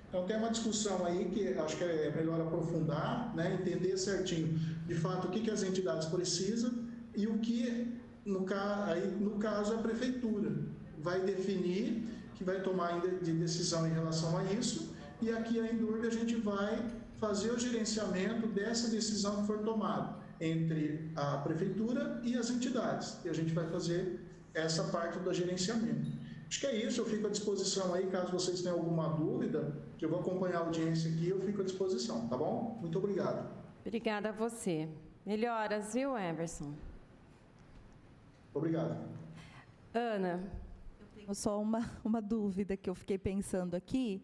Então tem uma discussão aí que acho que é melhor aprofundar, né, entender certinho, de fato, o que as entidades precisam e o que, no caso, a prefeitura vai definir, que vai tomar de decisão em relação a isso, e aqui a Endurb a gente vai fazer o gerenciamento dessa decisão que for tomada entre a prefeitura e as entidades, e a gente vai fazer essa parte do gerenciamento. Acho que é isso, eu fico à disposição aí, caso vocês tenham alguma dúvida, que eu vou acompanhar a audiência aqui, eu fico à disposição, tá bom? Muito obrigado.
Obrigada a você. Melhoras, viu, Everson?
Obrigado.
Ana.
Eu tenho só uma dúvida que eu fiquei pensando aqui.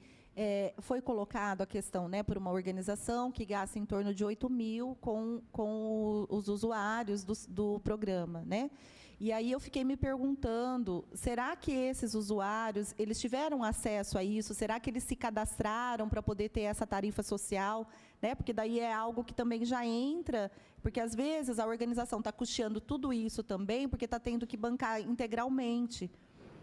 Foi colocado a questão, né, por uma organização que gasta em torno de 8 mil com os usuários do programa, né? E aí eu fiquei me perguntando, será que esses usuários, eles tiveram acesso a isso? Será que eles se cadastraram para poder ter essa tarifa social? Né? Porque daí é algo que também já entra, porque às vezes a organização está custeando tudo isso também, porque está tendo que bancar integralmente,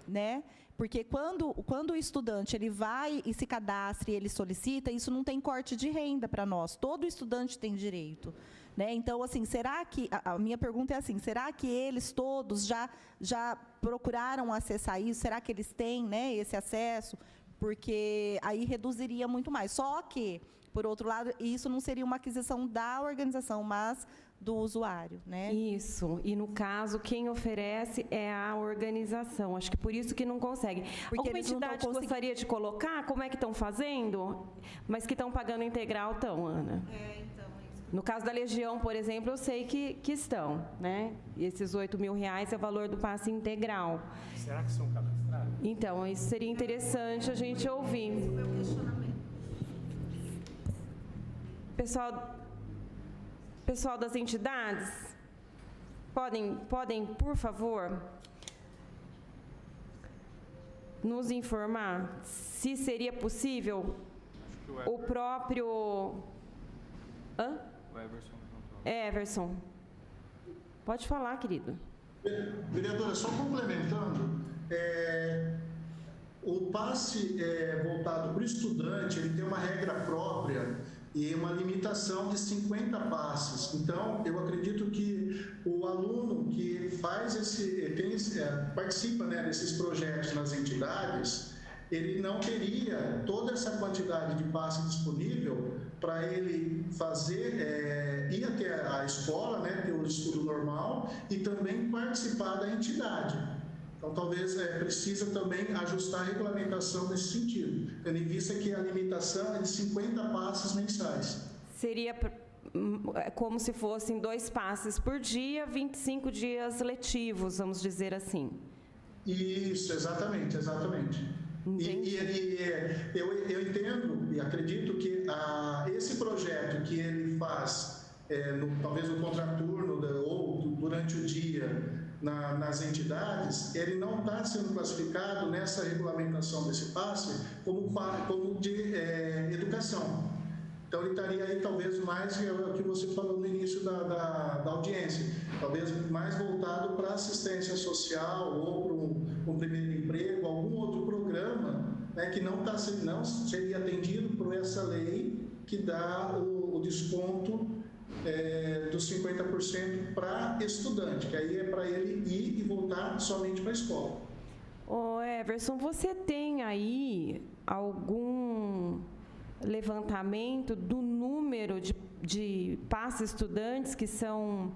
né? Porque quando o estudante ele vai e se cadastra e ele solicita, isso não tem corte de renda para nós. Todo estudante tem direito. Né? Então, assim, será que... A minha pergunta é assim, será que eles todos já procuraram acessar isso? Será que eles têm, né, esse acesso? Porque aí reduziria muito mais. Só que, por outro lado, isso não seria uma aquisição da organização, mas do usuário, né?
Isso. E, no caso, quem oferece é a organização. Acho que por isso que não consegue.
Porque
alguma entidade gostaria de colocar? Como é que estão fazendo? Mas que estão pagando integral, estão, Ana? No caso da Legião, por exemplo, eu sei que estão, né? Esses R$ 8 mil é o valor do passe integral.
Será que são cadastrados?
Então, isso seria interessante a gente ouvir. Esse é o meu questionamento. Pessoal das entidades, podem, por favor, nos informar se seria possível o próprio... Hã?
O Everson.
Everson. Pode falar, querido.
Vereadora, só complementando, o passe voltado para o estudante, ele tem uma regra própria e uma limitação de 50 passes. Então, eu acredito que o aluno que faz participa, né, desses projetos nas entidades, ele não teria toda essa quantidade de passe disponível para ele fazer, ir até a escola, né, ter o estudo normal e também participar da entidade. Então, talvez precisa também ajustar a regulamentação nesse sentido, tendo em vista que a limitação é de 50 passes mensais.
Seria como se fossem 2 passes por dia, 25 dias letivos, vamos dizer assim.
Isso, exatamente. Eu entendo e acredito que esse projeto que ele faz, talvez no contraturno ou durante o dia nas entidades, ele não está sendo classificado nessa regulamentação desse passe como de educação. Então, ele estaria aí talvez mais, o que você falou no início da audiência, talvez mais voltado para assistência social ou para um primeiro emprego, algum outro programa, né, que não seria atendido por essa lei que dá o desconto dos 50% para estudante, que aí é para ele ir e voltar somente para a escola.
Ô Everson, você tem aí algum levantamento do número de passes estudantes que são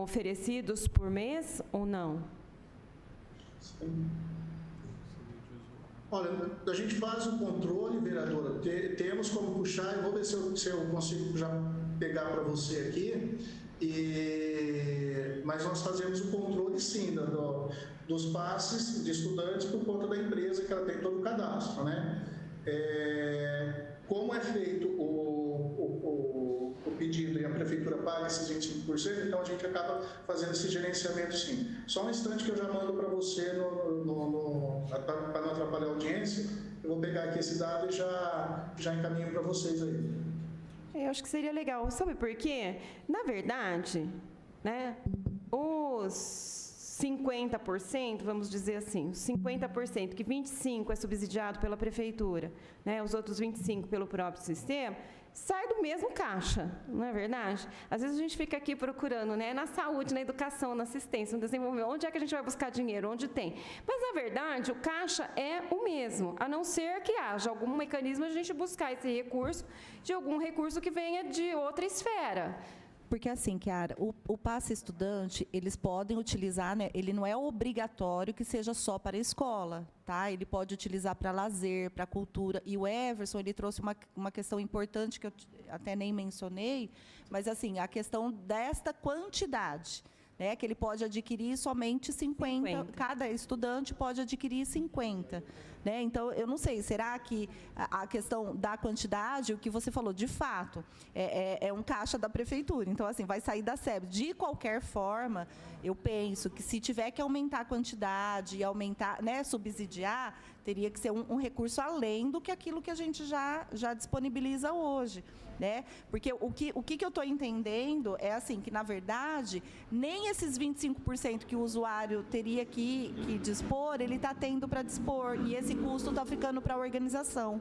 oferecidos por mês ou não?
Sim. Olha, a gente faz um controle, vereadora, temos como puxar, eu vou ver se eu consigo já pegar para você aqui, mas nós fazemos o controle, sim, dos passes de estudantes por conta da empresa, que ela tem todo o cadastro, né? Como é feito o pedido e a prefeitura paga esses 25%, então a gente acaba fazendo esse gerenciamento, sim. Só um instante que eu já mando para você, para não atrapalhar a audiência, eu vou pegar aqui esse dado e já encaminho para vocês aí.
Eu acho que seria legal. Sabe por quê? Na verdade, né, os 50%, vamos dizer assim, os 50%, que 25% é subsidiado pela prefeitura, né, os outros 25% pelo próprio sistema, sai do mesmo caixa, não é verdade? Às vezes a gente fica aqui procurando, né, na saúde, na educação, na assistência, no desenvolvimento, onde é que a gente vai buscar dinheiro, onde tem. Mas, na verdade, o caixa é o mesmo, a não ser que haja algum mecanismo de a gente buscar esse recurso de algum recurso que venha de outra esfera.
Porque assim, Chiara, o passe estudante, eles podem utilizar, né, ele não é obrigatório que seja só para a escola, tá? Ele pode utilizar para lazer, para cultura. E o Everson, ele trouxe uma questão importante que eu até nem mencionei, mas assim, a questão desta quantidade, né, que ele pode adquirir somente 50, cada estudante pode adquirir 50. Né? Então, eu não sei, será que a questão da quantidade, o que você falou, de fato, é um caixa da prefeitura, então, assim, vai sair da SEB. De qualquer forma, eu penso que se tiver que aumentar a quantidade e aumentar, né, subsidiar, teria que ser um recurso além do que aquilo que a gente já disponibiliza hoje. Né? Porque o que eu estou entendendo é assim, que, na verdade, nem esses 25% que o usuário teria que dispor, ele está tendo para dispor, e esse custo está ficando para a organização.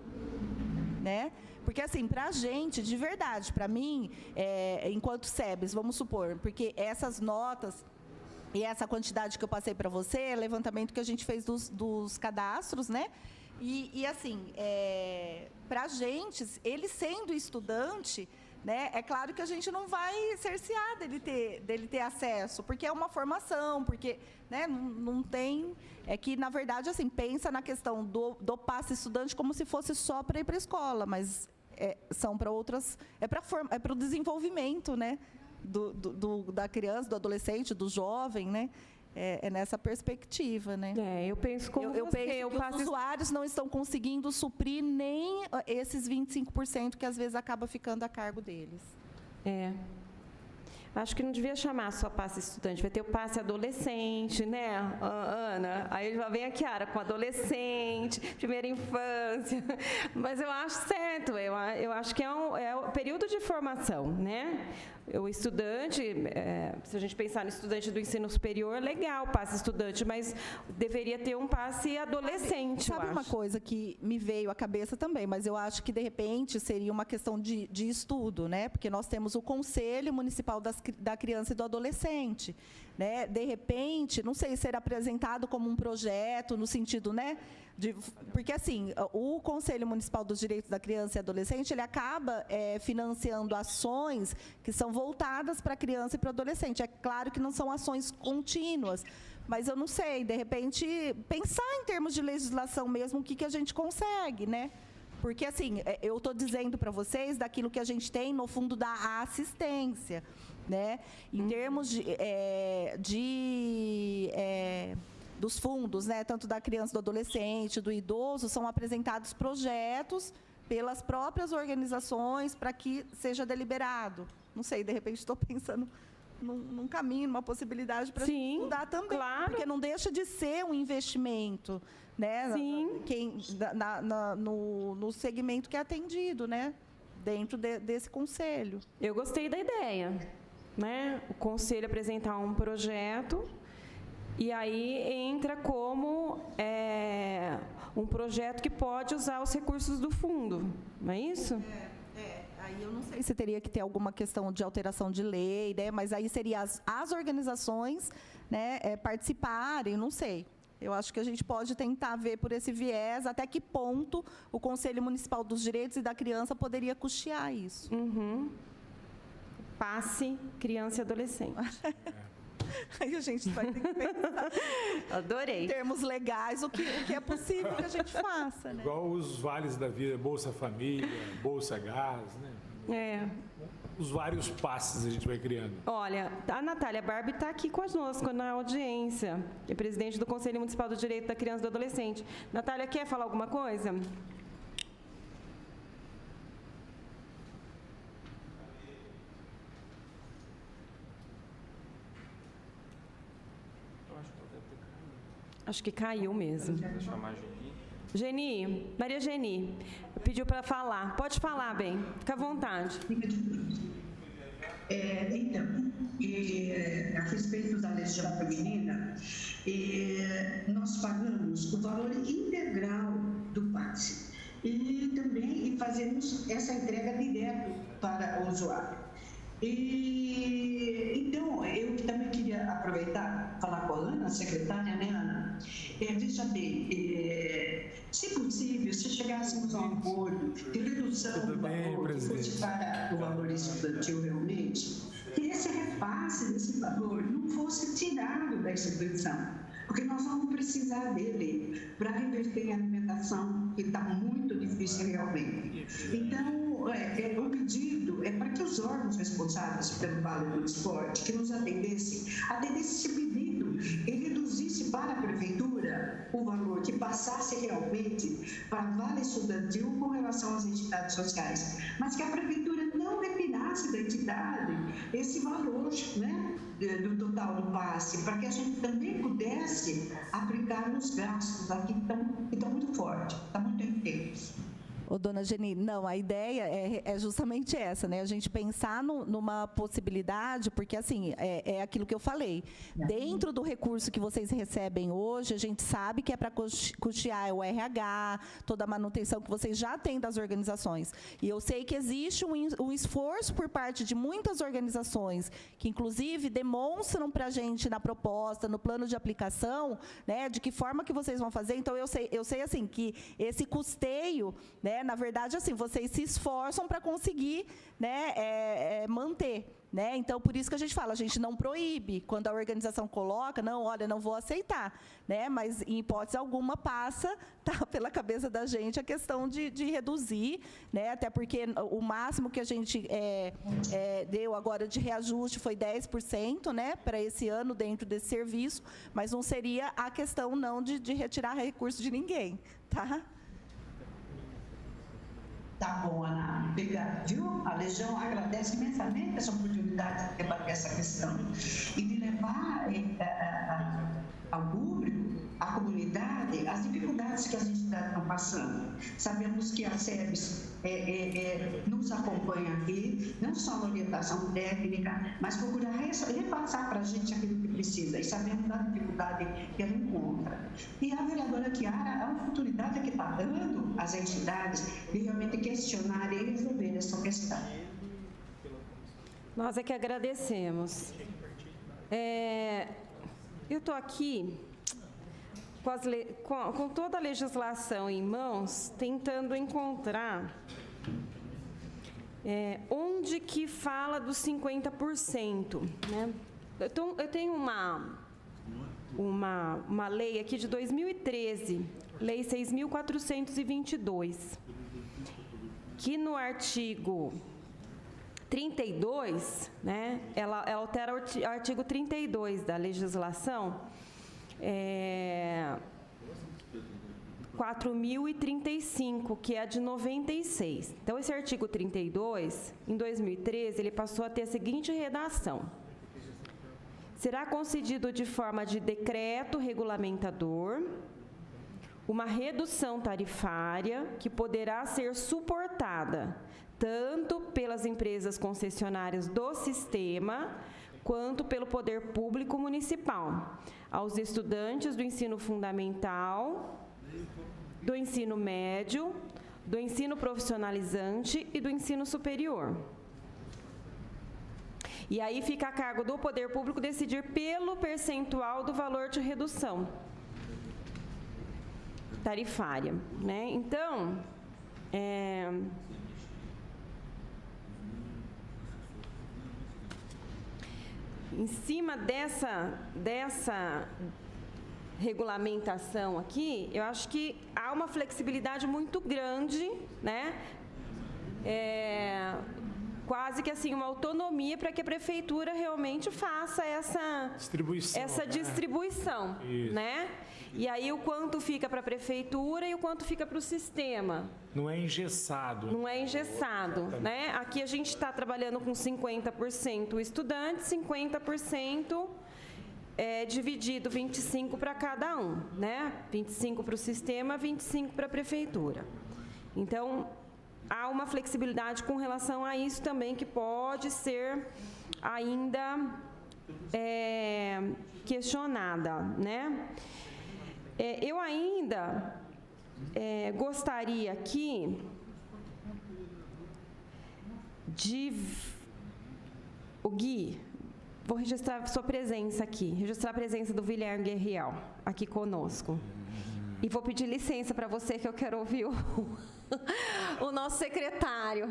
Né? Porque, assim, para a gente, de verdade, para mim, enquanto SEBS, vamos supor, porque essas notas e essa quantidade que eu passei para você, é levantamento que a gente fez dos cadastros, né? E assim, para a gente, ele sendo estudante, né, é claro que a gente não vai cercear dele ter acesso, porque é uma formação, porque, né, não tem... É que, na verdade, assim, pensa na questão do passe estudante como se fosse só para ir para a escola, mas são para outras... É para o desenvolvimento, né, da criança, do adolescente, do jovem, né? É nessa perspectiva, né?
Eu penso como
eu penso que os usuários não estão conseguindo suprir nem esses 25% que às vezes acaba ficando a cargo deles.
Acho que não devia chamar só passe estudante, vai ter o passe adolescente, né, Ana? Aí já vem a Chiara com adolescente, primeira infância. Mas eu acho certo, eu acho que é o período de formação, né? O estudante, se a gente pensar no estudante do ensino superior, legal, passe estudante, mas deveria ter um passe adolescente,
Sabe uma coisa que me veio à cabeça também, mas eu acho que, de repente, seria uma questão de estudo, né? Porque nós temos o Conselho Municipal da Criança e do Adolescente, né? De repente, não sei, ser apresentado como um projeto, no sentido, né? Porque, assim, o Conselho Municipal dos Direitos da Criança e Adolescente, ele acaba financiando ações que são voltadas para a criança e para o adolescente. É claro que não são ações contínuas, mas eu não sei, de repente, pensar em termos de legislação mesmo, o que a gente consegue, né? Porque, assim, eu estou dizendo para vocês daquilo que a gente tem no fundo da assistência, né? Em termos dos fundos, né, tanto da criança, do adolescente, do idoso, são apresentados projetos pelas próprias organizações para que seja deliberado. Não sei, de repente estou pensando num caminho, numa possibilidade para estudar também,
claro.
Porque não deixa de ser um investimento, né?
Sim.
No segmento que é atendido, né? Dentro desse conselho.
Eu gostei da ideia, né? O conselho apresentar um projeto. E aí entra como um projeto que pode usar os recursos do fundo, não é isso?
Aí eu não sei se teria que ter alguma questão de alteração de lei, né? Mas aí seria as organizações, né, participarem, não sei. Eu acho que a gente pode tentar ver por esse viés até que ponto o Conselho Municipal dos Direitos e da Criança poderia custear isso.
Passe criança e adolescente.
Aí a gente vai ter que pensar.
Adorei.
Em termos legais, o que é possível que a gente faça, né?
Igual os vales da vida, Bolsa Família, Bolsa Gás, né? os vários passes a gente vai criando?
Olha, a Natália Barbie está aqui conosco na audiência, que é presidente do Conselho Municipal do Direito da Criança e do Adolescente. Natália, quer falar alguma coisa? Acho que caiu mesmo.
Vou chamar a Geni.
Geni, Maria Geni, pediu para falar. Pode falar, bem. Fica à vontade.
Então, a respeito da legião feminina, nós pagamos o valor integral do passe e também fazemos essa entrega direto para o usuário. Então, eu também queria aproveitar, falar com a Ana, a secretária, né, Ana? Veja bem, se possível, se chegássemos a um acordo de redução do valor, que fosse para o valor estudantil realmente, que esse repasse desse valor não fosse tirado da instituição, porque nós vamos precisar dele para reverter a alimentação, que está muito difícil realmente. Então, o pedido é para que os órgãos responsáveis pelo Vale do Esporte, que nos atendessem esse pedido e reduzisse para a Prefeitura o valor, que passasse realmente para Vale Estudantil com relação às entidades sociais, mas que a Prefeitura não retirasse da entidade esse valor, né, do total do passe, para que a gente também pudesse aplicar nos gastos aqui que estão muito fortes, estão muito intensos.
Ô, dona Geni, não, a ideia é justamente essa, né? A gente pensar numa possibilidade, porque, assim, é aquilo que eu falei. Dentro do recurso que vocês recebem hoje, a gente sabe que é para custear o RH, toda a manutenção que vocês já têm das organizações. E eu sei que existe um esforço por parte de muitas organizações, que, inclusive, demonstram para a gente na proposta, no plano de aplicação, né, de que forma que vocês vão fazer. Então, eu sei assim, que esse custeio, né, na verdade, assim, vocês se esforçam para conseguir, né, manter. Né? Então, por isso que a gente fala, a gente não proíbe. Quando a organização coloca, não, olha, não vou aceitar. Né? Mas, em hipótese alguma, passa pela cabeça da gente a questão de reduzir, né? Até porque o máximo que a gente deu agora de reajuste foi 10%, né, para esse ano dentro desse serviço, mas não seria a questão não de retirar recurso de ninguém. Tá?
Tá bom, Ana. Obrigada, viu? A Legião agradece imensamente essa oportunidade de debater essa questão e de levar ao público, à comunidade, as dificuldades que as entidades estão passando. Sabemos que a SEBS nos acompanha aqui, não só na orientação técnica, mas procura repassar para a gente aquilo que precisa, e sabemos da dificuldade que ela encontra. E a vereadora Chiara é uma oportunidade que está dando às entidades de realmente questionarem e resolver essa questão.
Nós é que agradecemos. Eu estou aqui com toda a legislação em mãos, tentando encontrar onde que fala dos 50%. Né? Eu tenho uma lei aqui de 2013, Lei 6.422, que no artigo 32, né, ela altera o artigo 32 da legislação, 4.035, que é a de 96. Então, esse artigo 32, em 2013, ele passou a ter a seguinte redação: será concedido de forma de decreto regulamentador uma redução tarifária que poderá ser suportada tanto pelas empresas concessionárias do sistema quanto pelo poder público municipal, aos estudantes do ensino fundamental, do ensino médio, do ensino profissionalizante e do ensino superior. E aí fica a cargo do poder público decidir pelo percentual do valor de redução tarifária, né? Então, em cima dessa regulamentação aqui, eu acho que há uma flexibilidade muito grande, né? quase que assim uma autonomia para que a prefeitura realmente faça essa distribuição, né? E aí o quanto fica para a prefeitura e o quanto fica para o sistema.
Não é engessado.
Não é engessado, né? Aqui a gente está trabalhando com 50% estudante, 50% dividido 25 para cada um, né? 25 para o sistema, 25 para a prefeitura. Então, há uma flexibilidade com relação a isso também que pode ser ainda questionada, né? Eu ainda gostaria aqui de... O Gui, vou registrar sua presença aqui, registrar a presença do Guilherme Guerrial aqui conosco. E vou pedir licença para você, que eu quero ouvir o nosso secretário.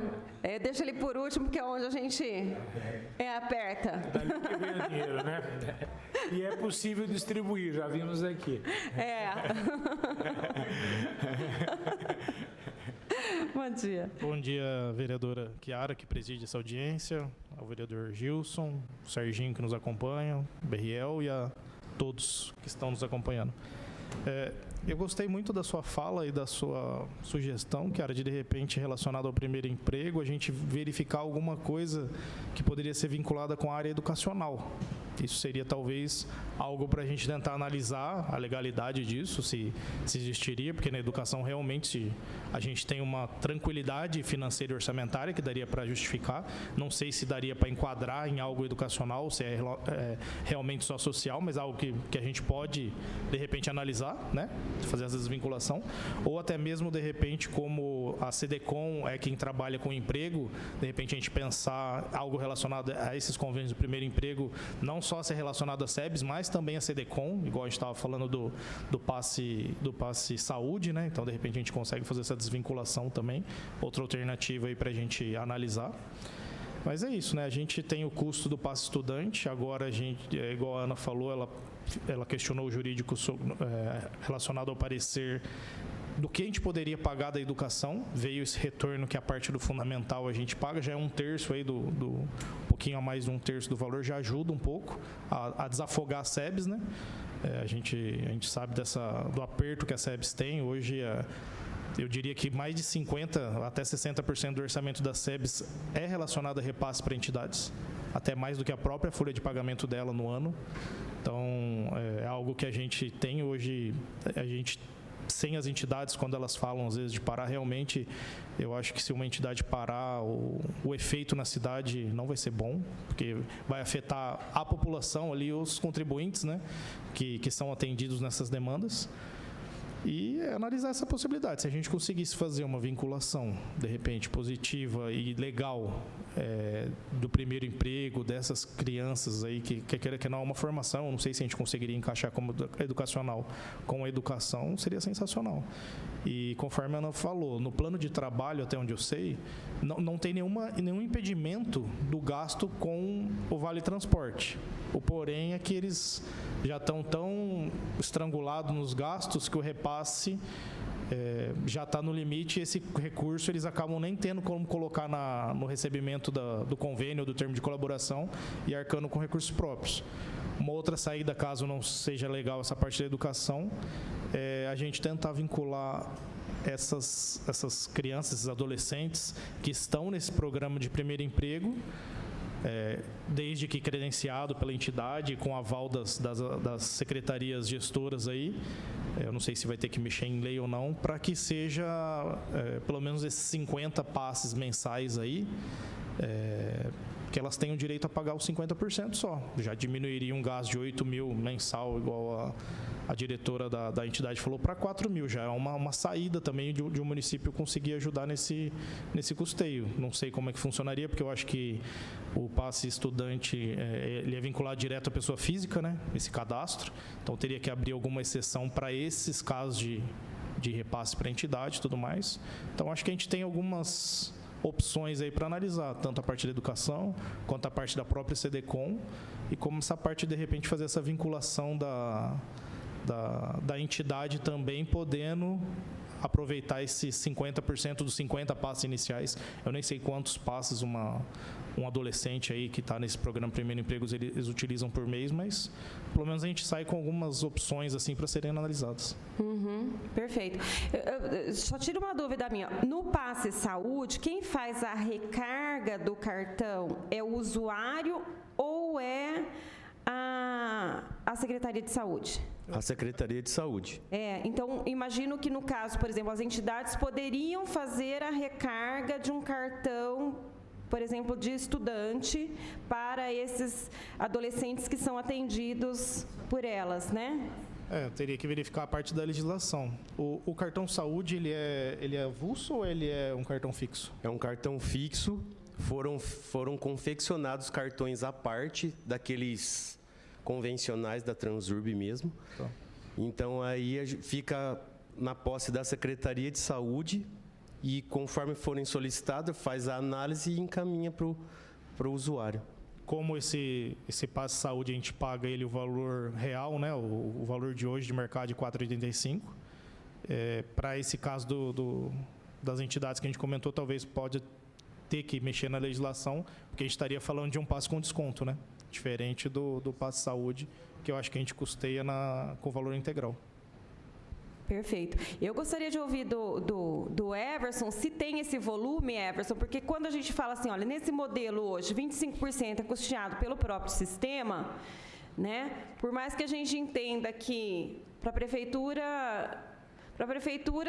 Deixa ele por último, que é onde a gente aperta.
Dali que vem o dinheiro, né? E é possível distribuir, já vimos aqui.
Bom dia.
Bom dia, vereadora Chiara, que preside essa audiência, ao vereador Gilson, o Serginho, que nos acompanha, o Berriel e a todos que estão nos acompanhando. Eu gostei muito da sua fala e da sua sugestão, que era de repente, relacionado ao primeiro emprego, a gente verificar alguma coisa que poderia ser vinculada com a área educacional. Isso seria talvez algo para a gente tentar analisar a legalidade disso, se existiria, porque na educação realmente a gente tem uma tranquilidade financeira e orçamentária que daria para justificar. Não sei se daria para enquadrar em algo educacional, se é realmente só social, mas algo que a gente pode, de repente, analisar, né? Fazer essa desvinculação. Ou até mesmo, de repente, como a SEDECOM é quem trabalha com emprego, de repente a gente pensar algo relacionado a esses convênios do primeiro emprego, não só ser relacionado a SEBS, mas também a SEDECOM, igual a gente estava falando do passe saúde, né? Então, de repente, a gente consegue fazer essa desvinculação também. Outra alternativa aí para a gente analisar. Mas é isso, né? A gente tem o custo do passe estudante, agora a gente, igual a Ana falou, ela questionou o jurídico relacionado ao parecer do que a gente poderia pagar da educação. Veio esse retorno que a parte do fundamental a gente paga, já é 1/3 aí um pouquinho a mais de 1/3 do valor, já ajuda um pouco a desafogar a SEBS, né? A gente sabe do aperto que a SEBS tem. Hoje, eu diria que mais de 50% até 60% do orçamento da SEBS é relacionado a repasse para entidades, até mais do que a própria folha de pagamento dela no ano. Então, é algo que a gente tem hoje, sem as entidades, quando elas falam, às vezes, de parar, realmente, eu acho que se uma entidade parar, o efeito na cidade não vai ser bom, porque vai afetar a população ali, os contribuintes, né, que são atendidos nessas demandas. E analisar essa possibilidade. Se a gente conseguisse fazer uma vinculação, de repente, positiva e legal do primeiro emprego, dessas crianças aí que queira que não, uma formação, não sei se a gente conseguiria encaixar como educacional com a educação, seria sensacional. E conforme a Ana falou, no plano de trabalho, até onde eu sei, não tem nenhum impedimento do gasto com o Vale Transporte. O porém é que eles já estão tão estrangulados nos gastos que o repasse já está no limite, e esse recurso eles acabam nem tendo como colocar no recebimento do convênio ou do termo de colaboração e arcando com recursos próprios. Uma outra saída, caso não seja legal essa parte da educação, é a gente tentar vincular essas crianças, esses adolescentes que estão nesse programa de primeiro emprego, desde que credenciado pela entidade, com aval das secretarias gestoras aí, eu não sei se vai ter que mexer em lei ou não, para que seja pelo menos esses 50 passes mensais aí, que elas tenham direito a pagar os 50% só. Já diminuiria um gasto de 8 mil mensal, igual a diretora da entidade falou, para 4 mil. Já é uma saída também de um município conseguir ajudar nesse custeio. Não sei como é que funcionaria, porque eu acho que o passe estudante ele é vinculado direto à pessoa física, né? Esse cadastro. Então, teria que abrir alguma exceção para esses casos de repasse para a entidade e tudo mais. Então, acho que a gente tem algumas opções aí para analisar, tanto a parte da educação, quanto a parte da própria SEDECOM, e como essa parte, de repente, fazer essa vinculação da entidade também podendo aproveitar esses 50% dos 50 passes iniciais. Eu nem sei quantos passes um adolescente aí que está nesse programa Primeiro Empregos eles utilizam por mês, mas pelo menos a gente sai com algumas opções assim para serem analisadas.
Perfeito. Eu só tiro uma dúvida minha. No Passe Saúde, quem faz a recarga do cartão é o usuário ou é a Secretaria de Saúde?
A Secretaria de Saúde.
Então, imagino que no caso, por exemplo, as entidades poderiam fazer a recarga de um cartão, por exemplo, de estudante para esses adolescentes que são atendidos por elas, né?
Teria que verificar a parte da legislação. O cartão saúde, ele é avulso ou ele é um cartão fixo?
É um cartão fixo. Foram confeccionados cartões à parte daqueles convencionais da Transurb mesmo.
Tá.
Então, aí fica na posse da Secretaria de Saúde e, conforme forem solicitados, faz a análise e encaminha para o usuário.
Como esse passe saúde a gente paga ele o valor real, né, o valor de hoje de mercado de R$ 4,85, para esse caso das entidades que a gente comentou, talvez pode ter que mexer na legislação, porque a gente estaria falando de um passe com desconto, né? Diferente do passe saúde, que eu acho que a gente custeia com valor integral.
Perfeito. Eu gostaria de ouvir do Everson, se tem esse volume, Everson, porque quando a gente fala assim, olha, nesse modelo hoje, 25% é custeado pelo próprio sistema, né? Por mais que a gente entenda que para a prefeitura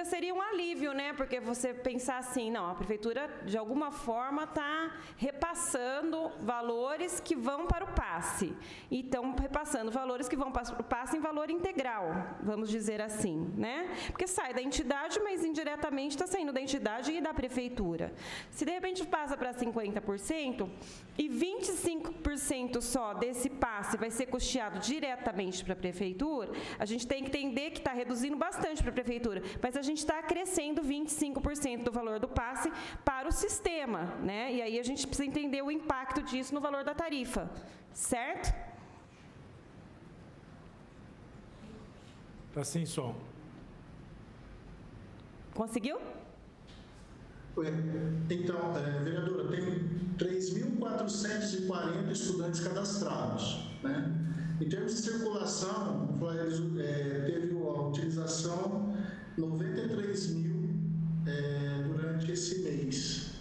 seria um alívio, né? Porque você pensar assim, não, a prefeitura de alguma forma está repassando valores que vão para o passe. E estão repassando valores que vão para o passe em valor integral, vamos dizer assim, né? Porque sai da entidade, mas indiretamente está saindo da entidade e da prefeitura. Se de repente passa para 50% e 25% só desse passe vai ser custeado diretamente para a prefeitura, a gente tem que entender que está reduzindo bastante para a prefeitura, mas a gente está acrescendo 25% do valor do passe para o sistema, né? E aí a gente precisa entender o impacto disso no valor da tarifa, certo?
Está sem som.
Conseguiu?
Então, vereadora, tem 3.440 estudantes cadastrados, né? Em termos de circulação, teve a utilização 93 mil durante esse mês,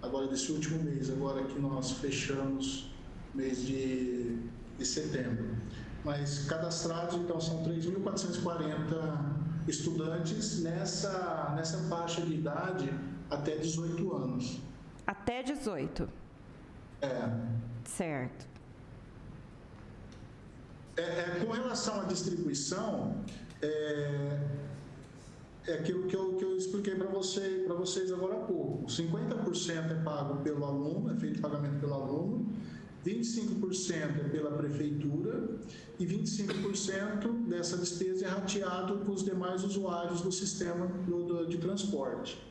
agora desse último mês, agora que nós fechamos mês de setembro. Mas cadastrados, então, são 3.440 estudantes nessa faixa de idade até 18 anos.
Até 18? Certo.
Com relação à distribuição, aquilo que eu expliquei para vocês agora há pouco. 50% é pago pelo aluno, é feito pagamento pelo aluno, 25% é pela prefeitura e 25% dessa despesa é rateado para os demais usuários do sistema de transporte.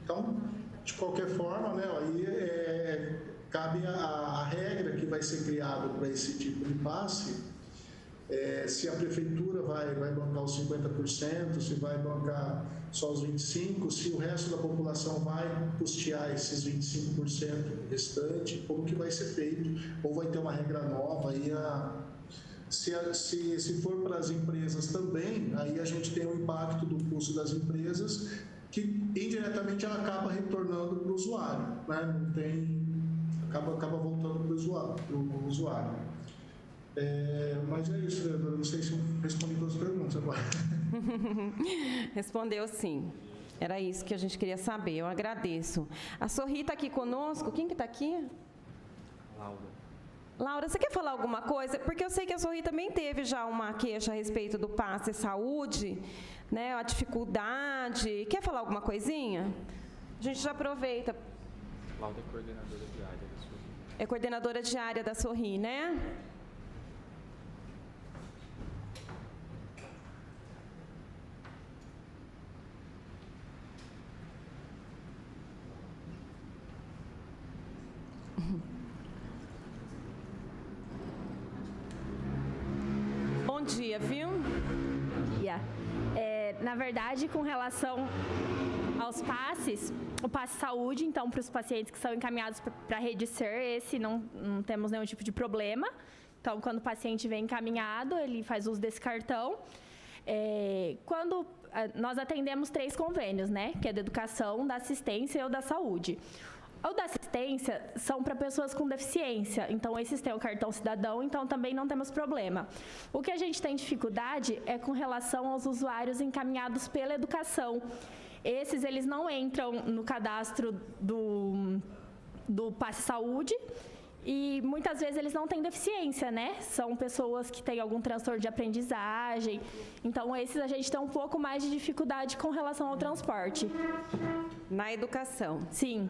Então, de qualquer forma, né, aí cabe a regra que vai ser criada para esse tipo de passe, se a prefeitura vai bancar os 50%, se vai bancar só os 25%, se o resto da população vai custear esses 25% restante, como que vai ser feito, ou vai ter uma regra nova, aí se for para as empresas também, aí a gente tem o impacto do custo das empresas, que indiretamente ela acaba retornando para o usuário, né? Não tem... Acaba voltando para o usuário. Mas é isso, vereadora. Não sei se eu respondi todas as perguntas agora.
Respondeu sim. Era isso que a gente queria saber. Eu agradeço. A Sorri está aqui conosco. Quem que está aqui? Laura, você quer falar alguma coisa? Porque eu sei que a Sorri também teve já uma queixa a respeito do passe saúde, né? A dificuldade. Quer falar alguma coisinha? A gente já aproveita.
Laura é coordenadora diária da Sorri.
É coordenadora diária da Sorri, né?
Bom dia, viu? dia. Na verdade, com relação aos passes, o passe saúde, então, para os pacientes que são encaminhados para a rede SER, esse não temos nenhum tipo de problema. Então, quando o paciente vem encaminhado, ele faz uso desse cartão. Quando nós atendemos 3 convênios, né? Que é da educação, da assistência e o da saúde. O da assistência são para pessoas com deficiência, então esses têm o cartão cidadão, então também não temos problema. O que a gente tem dificuldade é com relação aos usuários encaminhados pela educação. Esses, eles não entram no cadastro do Passe Saúde e muitas vezes eles não têm deficiência, né? São pessoas que têm algum transtorno de aprendizagem, então esses a gente tem um pouco mais de dificuldade com relação ao transporte.
Na educação?
Sim.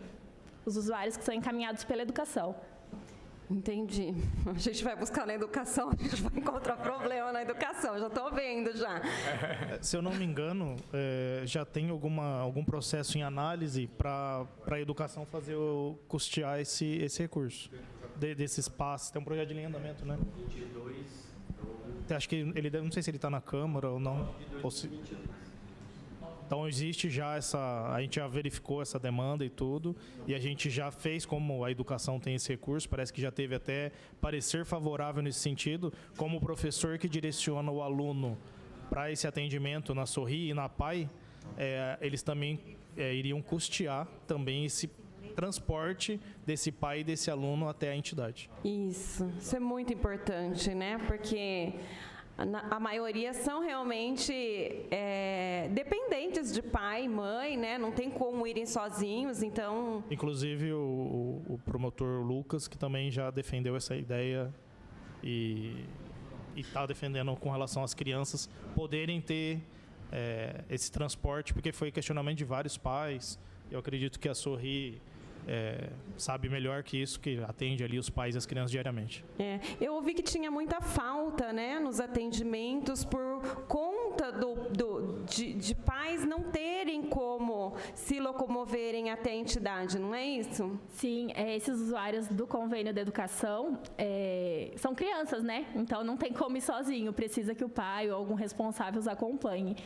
Os usuários que são encaminhados pela educação.
Entendi. A gente vai buscar na educação, a gente vai encontrar problema na educação, já estou vendo já.
Se eu não me engano, já tem algum processo em análise para a educação custear esse recurso, desses passes. Tem um projeto de linha de andamento, né?
22.
Acho que ele, não sei se ele está na Câmara ou não. Então, existe já a gente já verificou essa demanda e tudo, e a gente já fez, como a educação tem esse recurso, parece que já teve até parecer favorável nesse sentido, como o professor que direciona o aluno para esse atendimento na Sorri e na PAI, eles também iriam custear também esse transporte desse pai e desse aluno até a entidade.
Isso é muito importante, né? Porque a maioria são realmente dependentes de pai e mãe, né? Não tem como irem sozinhos, então...
Inclusive o promotor Lucas, que também já defendeu essa ideia e está defendendo com relação às crianças poderem ter esse transporte, porque foi questionamento de vários pais. Eu acredito que a Sorri sabe melhor que isso, que atende ali os pais e as crianças diariamente.
Eu ouvi que tinha muita falta, né, nos atendimentos por conta de pais não terem como se locomoverem até a entidade, não é isso?
Sim, esses usuários do convênio da educação são crianças, né? Então não tem como ir sozinho, precisa que o pai ou algum responsável os acompanhe.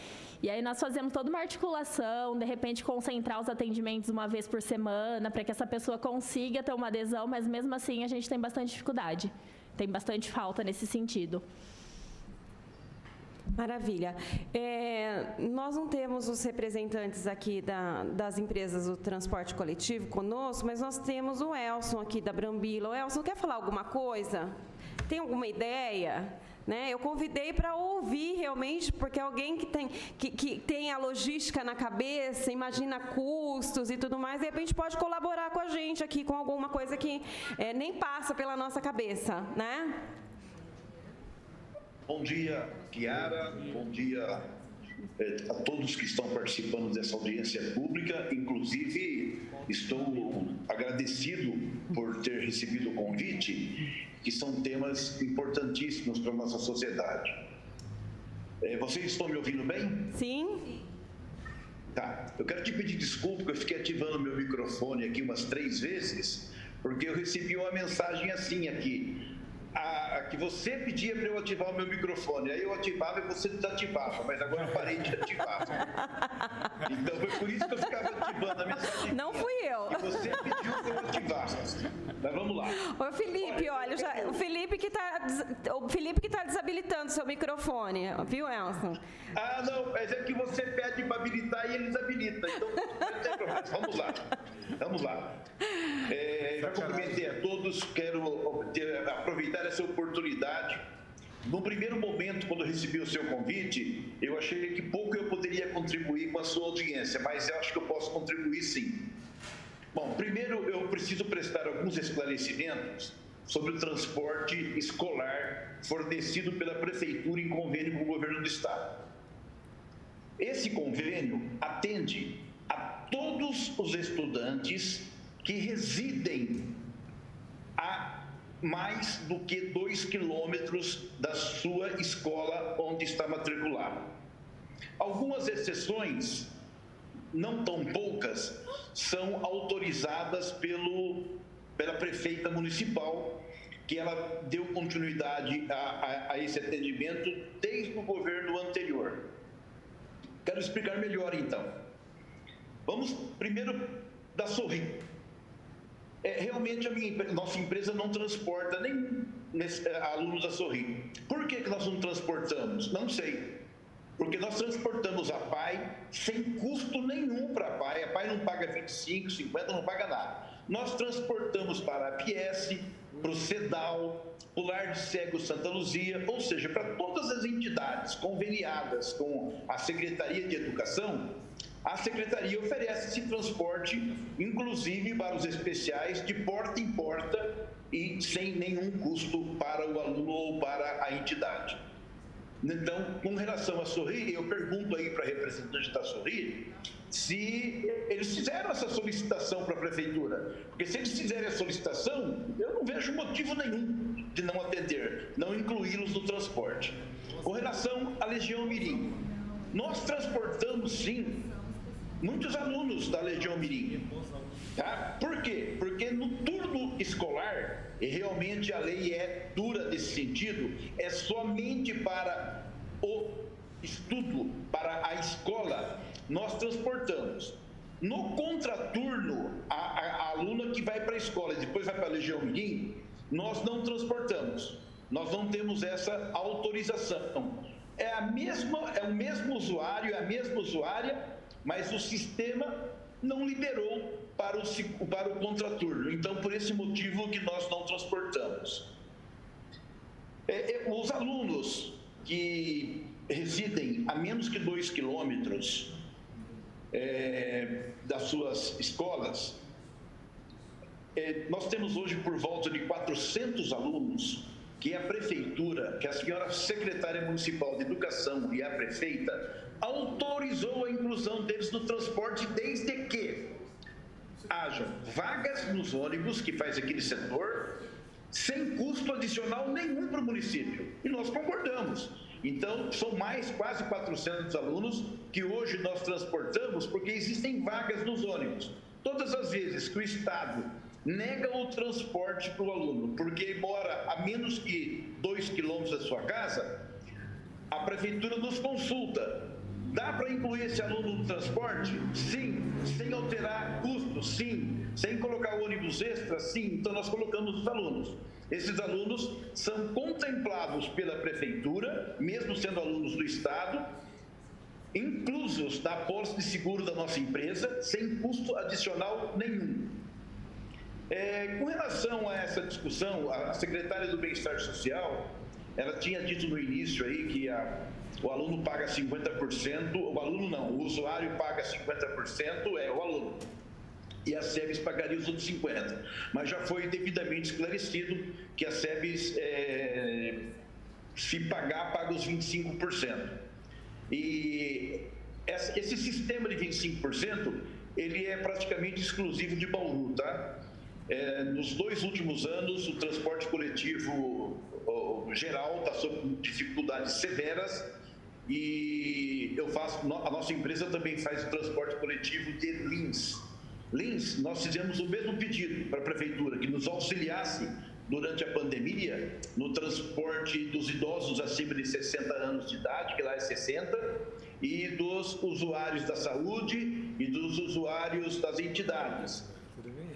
E aí nós fazemos toda uma articulação, de repente concentrar os atendimentos uma vez por semana, para que essa pessoa consiga ter uma adesão, mas mesmo assim a gente tem bastante dificuldade, tem bastante falta nesse sentido.
Maravilha. Nós não temos os representantes aqui das empresas do transporte coletivo conosco, mas nós temos o Elson aqui da Brambila. O Elson, quer falar alguma coisa? Tem alguma ideia? Né? Eu convidei para ouvir realmente, porque alguém que tem a logística na cabeça, imagina custos e tudo mais, de repente pode colaborar com a gente aqui com alguma coisa que nem passa pela nossa cabeça, né?
Bom dia, Chiara. Bom dia a todos que estão participando dessa audiência pública. Inclusive, estou agradecido por ter recebido o convite, que são temas importantíssimos para a nossa sociedade. Vocês estão me ouvindo bem?
Sim.
Tá. Eu quero te pedir desculpa, porque eu fiquei ativando meu microfone aqui umas 3 vezes, porque eu recebi uma mensagem assim aqui, que você pedia para eu ativar o meu microfone, aí eu ativava e você desativava, mas agora eu parei de ativar. Então foi por isso que eu ficava ativando a mensagem.
Não fui eu.
E você pediu para eu ativar. Mas vamos lá.
Ô Felipe, olha o Felipe que está desabilitando seu microfone, viu, Elson?
Não, mas é que você pede para habilitar e eles habilitam. Então, não tem problema. Vamos lá. Já cumprimentei a todos, quero aproveitar essa oportunidade. No primeiro momento, quando eu recebi o seu convite, eu achei que pouco eu poderia contribuir com a sua audiência, mas eu acho que eu posso contribuir sim. Bom, primeiro eu preciso prestar alguns esclarecimentos sobre o transporte escolar fornecido pela Prefeitura em convênio com o Governo do Estado. Esse convênio atende a todos os estudantes que residem a mais do que 2 quilômetros da sua escola onde está matriculado. Algumas exceções, não tão poucas, são autorizadas pela prefeita municipal, que ela deu continuidade a esse atendimento desde o governo anterior. Quero explicar melhor, então. Vamos primeiro da Sorri. Realmente nossa empresa não transporta nenhum aluno da Sorri. Por que nós não transportamos? Não sei. Porque nós transportamos a PAI sem custo nenhum para a PAI. A PAI não paga 25, 50, não paga nada. Nós transportamos para a PS, para o CEDAL, para o Lar de Cegos Santa Luzia, ou seja, para todas as entidades conveniadas com a Secretaria de Educação, a Secretaria oferece esse transporte, inclusive para os especiais, de porta em porta e sem nenhum custo para o aluno ou para a entidade. Então, com relação a Sorri, eu pergunto aí para a representante da Sorri se eles fizeram essa solicitação para a Prefeitura. Porque se eles fizerem a solicitação, eu não vejo motivo nenhum de não atender, não incluí-los no transporte. Com relação à Legião Mirim, nós transportamos, sim, muitos alunos da Legião Mirim. Tá? Por quê? Porque no turno escolar, e realmente a lei é dura nesse sentido, é somente para o estudo, para a escola, nós transportamos. No contraturno, a aluna que vai para a escola e depois vai para a Legião Mirim, nós não transportamos. Nós não temos essa autorização. É o mesmo usuário, é a mesma usuária, mas o sistema não liberou para o contraturno. Então, por esse motivo que nós não transportamos. Os alunos que residem a menos que 2 quilômetros das suas escolas, nós temos hoje por volta de 400 alunos que a Prefeitura, que a senhora secretária municipal de Educação e a prefeita autorizou a inclusão deles no transporte desde que hajam vagas nos ônibus que faz aquele setor sem custo adicional nenhum para o município. E nós concordamos. Então, são mais quase 400 alunos que hoje nós transportamos porque existem vagas nos ônibus. Todas as vezes que o Estado nega o transporte para o aluno, porque ele mora a menos que 2 quilômetros da sua casa, a Prefeitura nos consulta. Dá para incluir esse aluno no transporte? Sim. Sem alterar custos? Sim. Sem colocar ônibus extra? Sim. Então, nós colocamos os alunos. Esses alunos são contemplados pela Prefeitura, mesmo sendo alunos do Estado, inclusos na apólice de seguro da nossa empresa, sem custo adicional nenhum. Com relação a essa discussão, a secretária do Bem-Estar Social, ela tinha dito no início aí que o aluno paga 50%, o aluno não, o usuário paga 50%, o aluno. E a SEBS pagaria os outros 50%. Mas já foi devidamente esclarecido que a SEBS, se pagar, paga os 25%. E esse sistema de 25%, ele é praticamente exclusivo de Bauru, tá? Nos 2 últimos anos, o transporte coletivo geral está sob dificuldades severas e a nossa empresa também faz o transporte coletivo de Lins. Lins, nós fizemos o mesmo pedido para a Prefeitura, que nos auxiliasse durante a pandemia no transporte dos idosos acima de 60 anos de idade, que lá é 60, e dos usuários da saúde e dos usuários das entidades.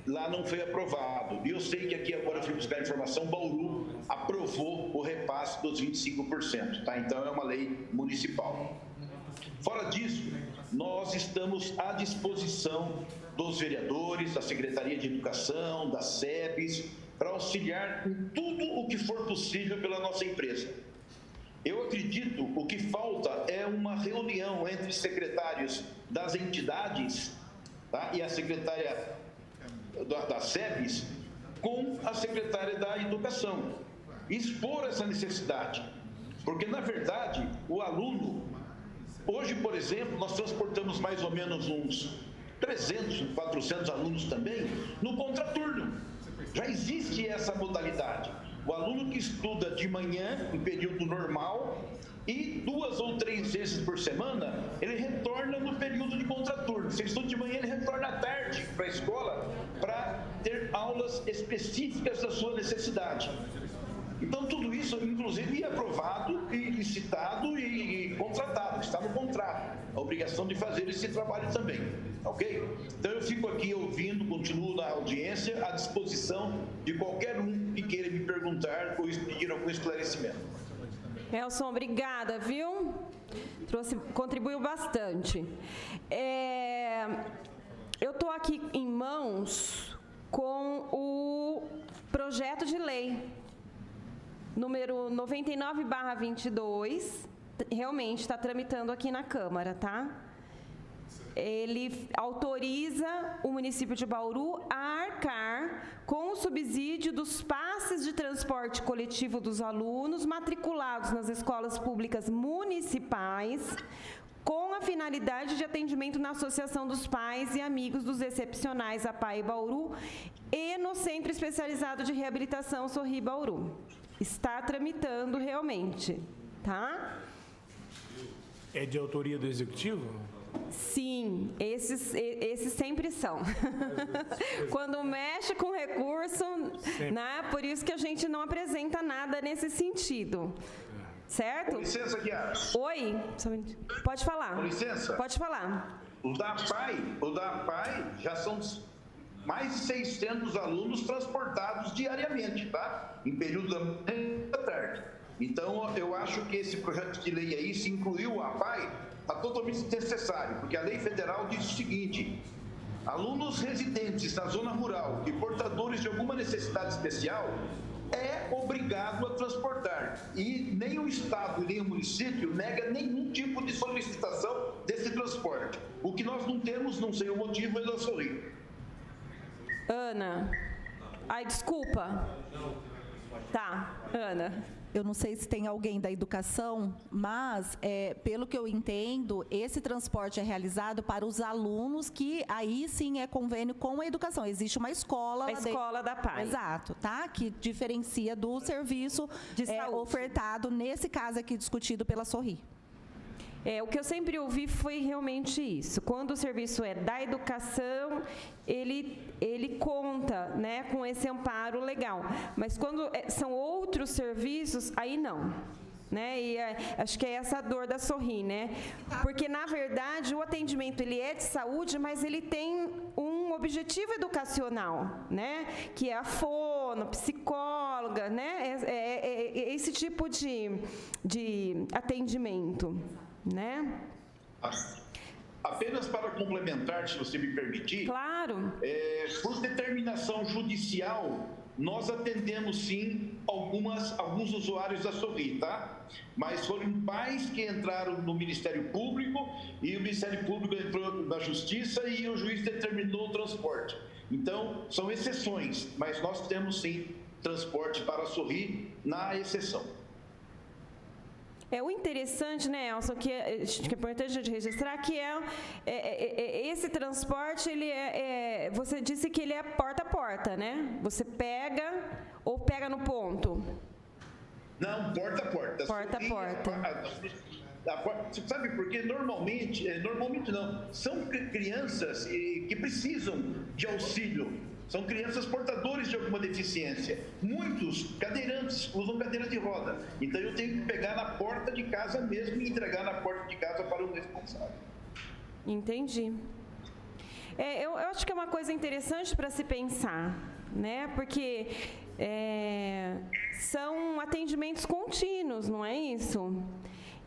Lá não foi aprovado. E eu sei que aqui agora eu fui buscar informação, Bauru aprovou o repasse dos 25%, tá? Então é uma lei municipal. Fora disso, nós estamos à disposição dos vereadores, da Secretaria de Educação, da SEBS, para auxiliar em tudo o que for possível pela nossa empresa. Eu acredito, o que falta é uma reunião entre secretários das entidades, tá? E a secretária da SEBS com a secretária da Educação, expor essa necessidade, porque na verdade o aluno, hoje por exemplo, nós transportamos mais ou menos uns 300, 400 alunos também no contraturno, já existe essa modalidade, o aluno que estuda de manhã, em período normal, e 2 ou 3 vezes por semana, ele retorna no período de contraturno. Se ele estuda de manhã, ele retorna à tarde para a escola para ter aulas específicas da sua necessidade. Então, tudo isso, inclusive, é aprovado, e licitado e contratado, está no contrato. a obrigação de fazer esse trabalho também, ok? Então eu fico aqui ouvindo, continuo na audiência, à disposição de qualquer um que queira me perguntar ou pedir algum esclarecimento.
Elson, obrigada, viu? Contribuiu bastante. Eu estou aqui em mãos com o projeto de lei número 99/22, realmente está tramitando aqui na Câmara, tá? Ele autoriza o município de Bauru a arcar com o subsídio dos passes de transporte coletivo dos alunos matriculados nas escolas públicas municipais, com a finalidade de atendimento na Associação dos Pais e Amigos dos Excepcionais APAE Bauru e no Centro Especializado de Reabilitação Sorri Bauru. Está tramitando realmente, tá?
É de autoria do Executivo?
Sim, esses sempre são. Quando mexe com recurso, né? Por isso que a gente não apresenta nada nesse sentido. Certo?
Com licença, Chiara.
Oi? Pode falar.
Com licença.
Pode falar.
O da APAE já são mais de 600 alunos transportados diariamente, tá? Em período da tarde. Então, eu acho que esse projeto de lei aí, se incluiu a APAE, está totalmente necessário, porque a lei federal diz o seguinte: alunos residentes na zona rural e portadores de alguma necessidade especial é obrigado a transportar. E nem o Estado nem o município nega nenhum tipo de solicitação desse transporte. O que nós não temos, não sei o motivo, é da Sorri.
Ana. Ai, desculpa. Tá, Ana.
Eu não sei se tem alguém da educação, mas, pelo que eu entendo, esse transporte é realizado para os alunos que aí sim é convênio com a educação. Existe uma escola...
A escola da PAI.
Exato, tá? Que diferencia do serviço
de saúde
ofertado, nesse caso aqui, discutido pela Sorri.
O que eu sempre ouvi foi realmente isso. Quando o serviço é da educação, ele conta, né, com esse amparo legal. Mas quando são outros serviços, aí não. Né? E acho que é essa a dor da Sorri, né? Porque, na verdade, o atendimento ele é de saúde, mas ele tem um objetivo educacional, né? Que é a fono, psicóloga, né? Esse tipo de atendimento, né?
Apenas para complementar, se você me permitir.
Claro.
Por determinação judicial, nós atendemos sim alguns usuários da Sorri, tá? Mas foram pais que entraram no Ministério Público e o Ministério Público entrou na Justiça e o juiz determinou o transporte. Então, são exceções, mas nós temos sim transporte para a Sorri na exceção.
O interessante, né, Elson, que é importante a gente registrar, que esse transporte, você disse que ele é porta a porta, né? Você pega ou pega no ponto?
Não, porta a porta.
Porta a porta.
Sabe por quê? Normalmente não, são crianças que precisam de auxílio. São crianças portadores de alguma deficiência. Muitos cadeirantes usam cadeira de roda. Então eu tenho que pegar na porta de casa mesmo e entregar na porta de casa para o responsável.
Entendi. Eu acho que é uma coisa interessante para se pensar, né? Porque são atendimentos contínuos, não é isso?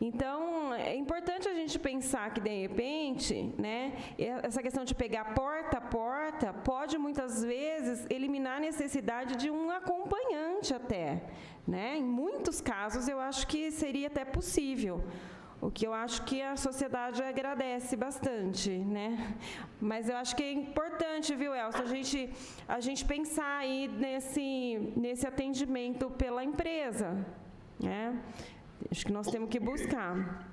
Então, é importante a gente pensar que, de repente, né, essa questão de pegar porta a porta pode, muitas vezes, eliminar a necessidade de um acompanhante até. Né? Em muitos casos, eu acho que seria até possível. O que eu acho que a sociedade agradece bastante, né? Mas eu acho que é importante, viu, Elson, a gente pensar aí nesse atendimento pela empresa, né? Acho que nós temos que buscar.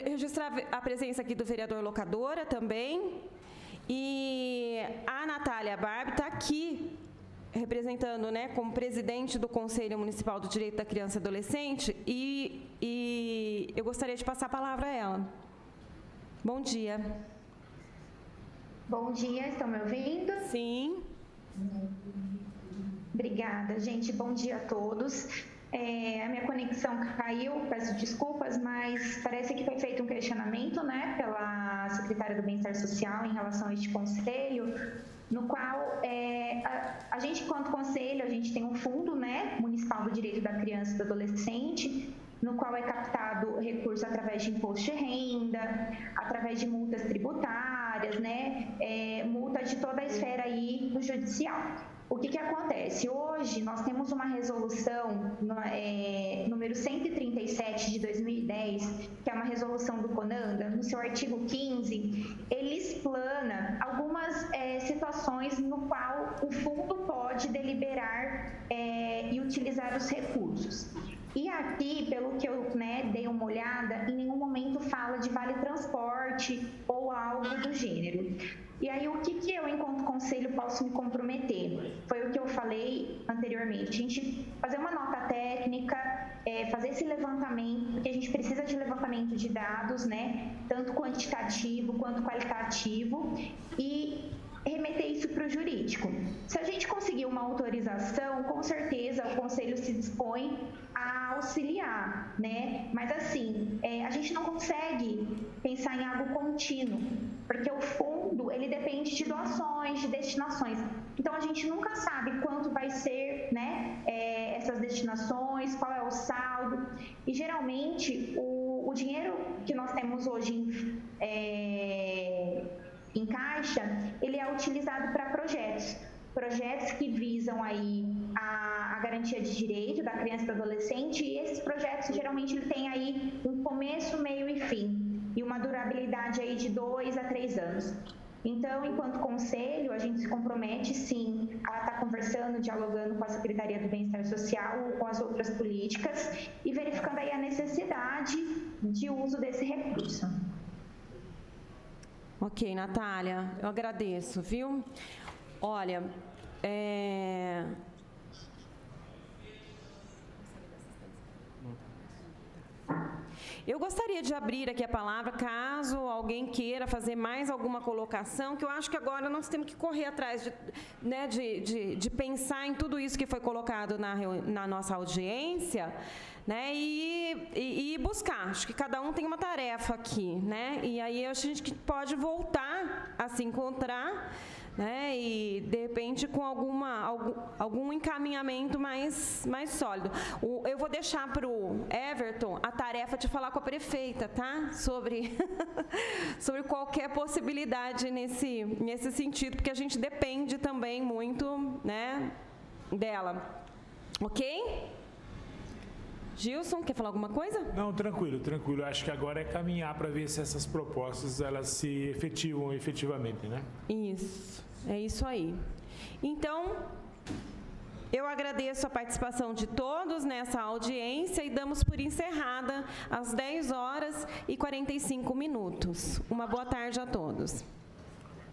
Registrar a presença aqui do vereador Locadora também. E a Natália Barbie está aqui representando, né, como presidente do Conselho Municipal do Direito da Criança e Adolescente. E eu gostaria de passar a palavra a ela. Bom dia.
Bom dia, estão me ouvindo?
Sim.
Obrigada, gente. Bom dia a todos. A minha conexão caiu, peço desculpas, mas parece que foi feito um questionamento, né, pela secretária do Bem-Estar Social em relação a este conselho, no qual a gente, enquanto conselho, a gente tem um fundo, né, municipal do direito da criança e do adolescente, no qual é captado recurso através de imposto de renda, através de multas tributárias, né, multa de toda a esfera aí do judicial. O que acontece? Hoje, nós temos uma resolução, número 137 de 2010, que é uma resolução do CONANDA, no seu artigo 15, ele explana algumas situações no qual o fundo pode deliberar e utilizar os recursos. E aqui, pelo que eu dei uma olhada, em nenhum momento fala de vale transporte ou algo do gênero. E aí, o que eu, enquanto conselho, posso me comprometer? Foi o que eu falei anteriormente. A gente fazer uma nota técnica, fazer esse levantamento, porque a gente precisa de levantamento de dados, né? Tanto quantitativo quanto qualitativo, e remeter isso para o jurídico. Se a gente conseguir uma autorização, com certeza o conselho se dispõe a auxiliar, né? Mas assim, a gente não consegue pensar em algo contínuo, porque o fundo, ele depende de doações, de destinações. Então, a gente nunca sabe quanto vai ser, né, essas destinações, qual é o saldo. E, geralmente, o dinheiro que nós temos hoje em caixa, ele é utilizado para projetos que visam aí a garantia de direito da criança e do adolescente, e esses projetos geralmente ele tem aí um começo, meio e fim, e uma durabilidade aí de 2 a 3 anos. Então, enquanto conselho, a gente se compromete, sim, a estar conversando, dialogando com a Secretaria do Bem-Estar Social, com as outras políticas, e verificando aí a necessidade de uso desse recurso.
Ok, Natália, eu agradeço, viu? Olha, eu gostaria de abrir aqui a palavra, caso alguém queira fazer mais alguma colocação, que eu acho que agora nós temos que correr atrás de pensar em tudo isso que foi colocado na nossa audiência, né, e buscar. Acho que cada um tem uma tarefa aqui, né, e aí a gente pode voltar a se encontrar, né, e de repente com algum encaminhamento mais sólido. Eu vou deixar para o Everton a tarefa de falar com a prefeita, tá? Sobre qualquer possibilidade nesse sentido, porque a gente depende também muito, né, dela. Ok? Gilson, quer falar alguma coisa?
Não, tranquilo. Acho que agora é caminhar para ver se essas propostas elas se efetivam efetivamente, né?
Isso, é isso aí. Então, eu agradeço a participação de todos nessa audiência e damos por encerrada às 10h45. Uma boa tarde a todos.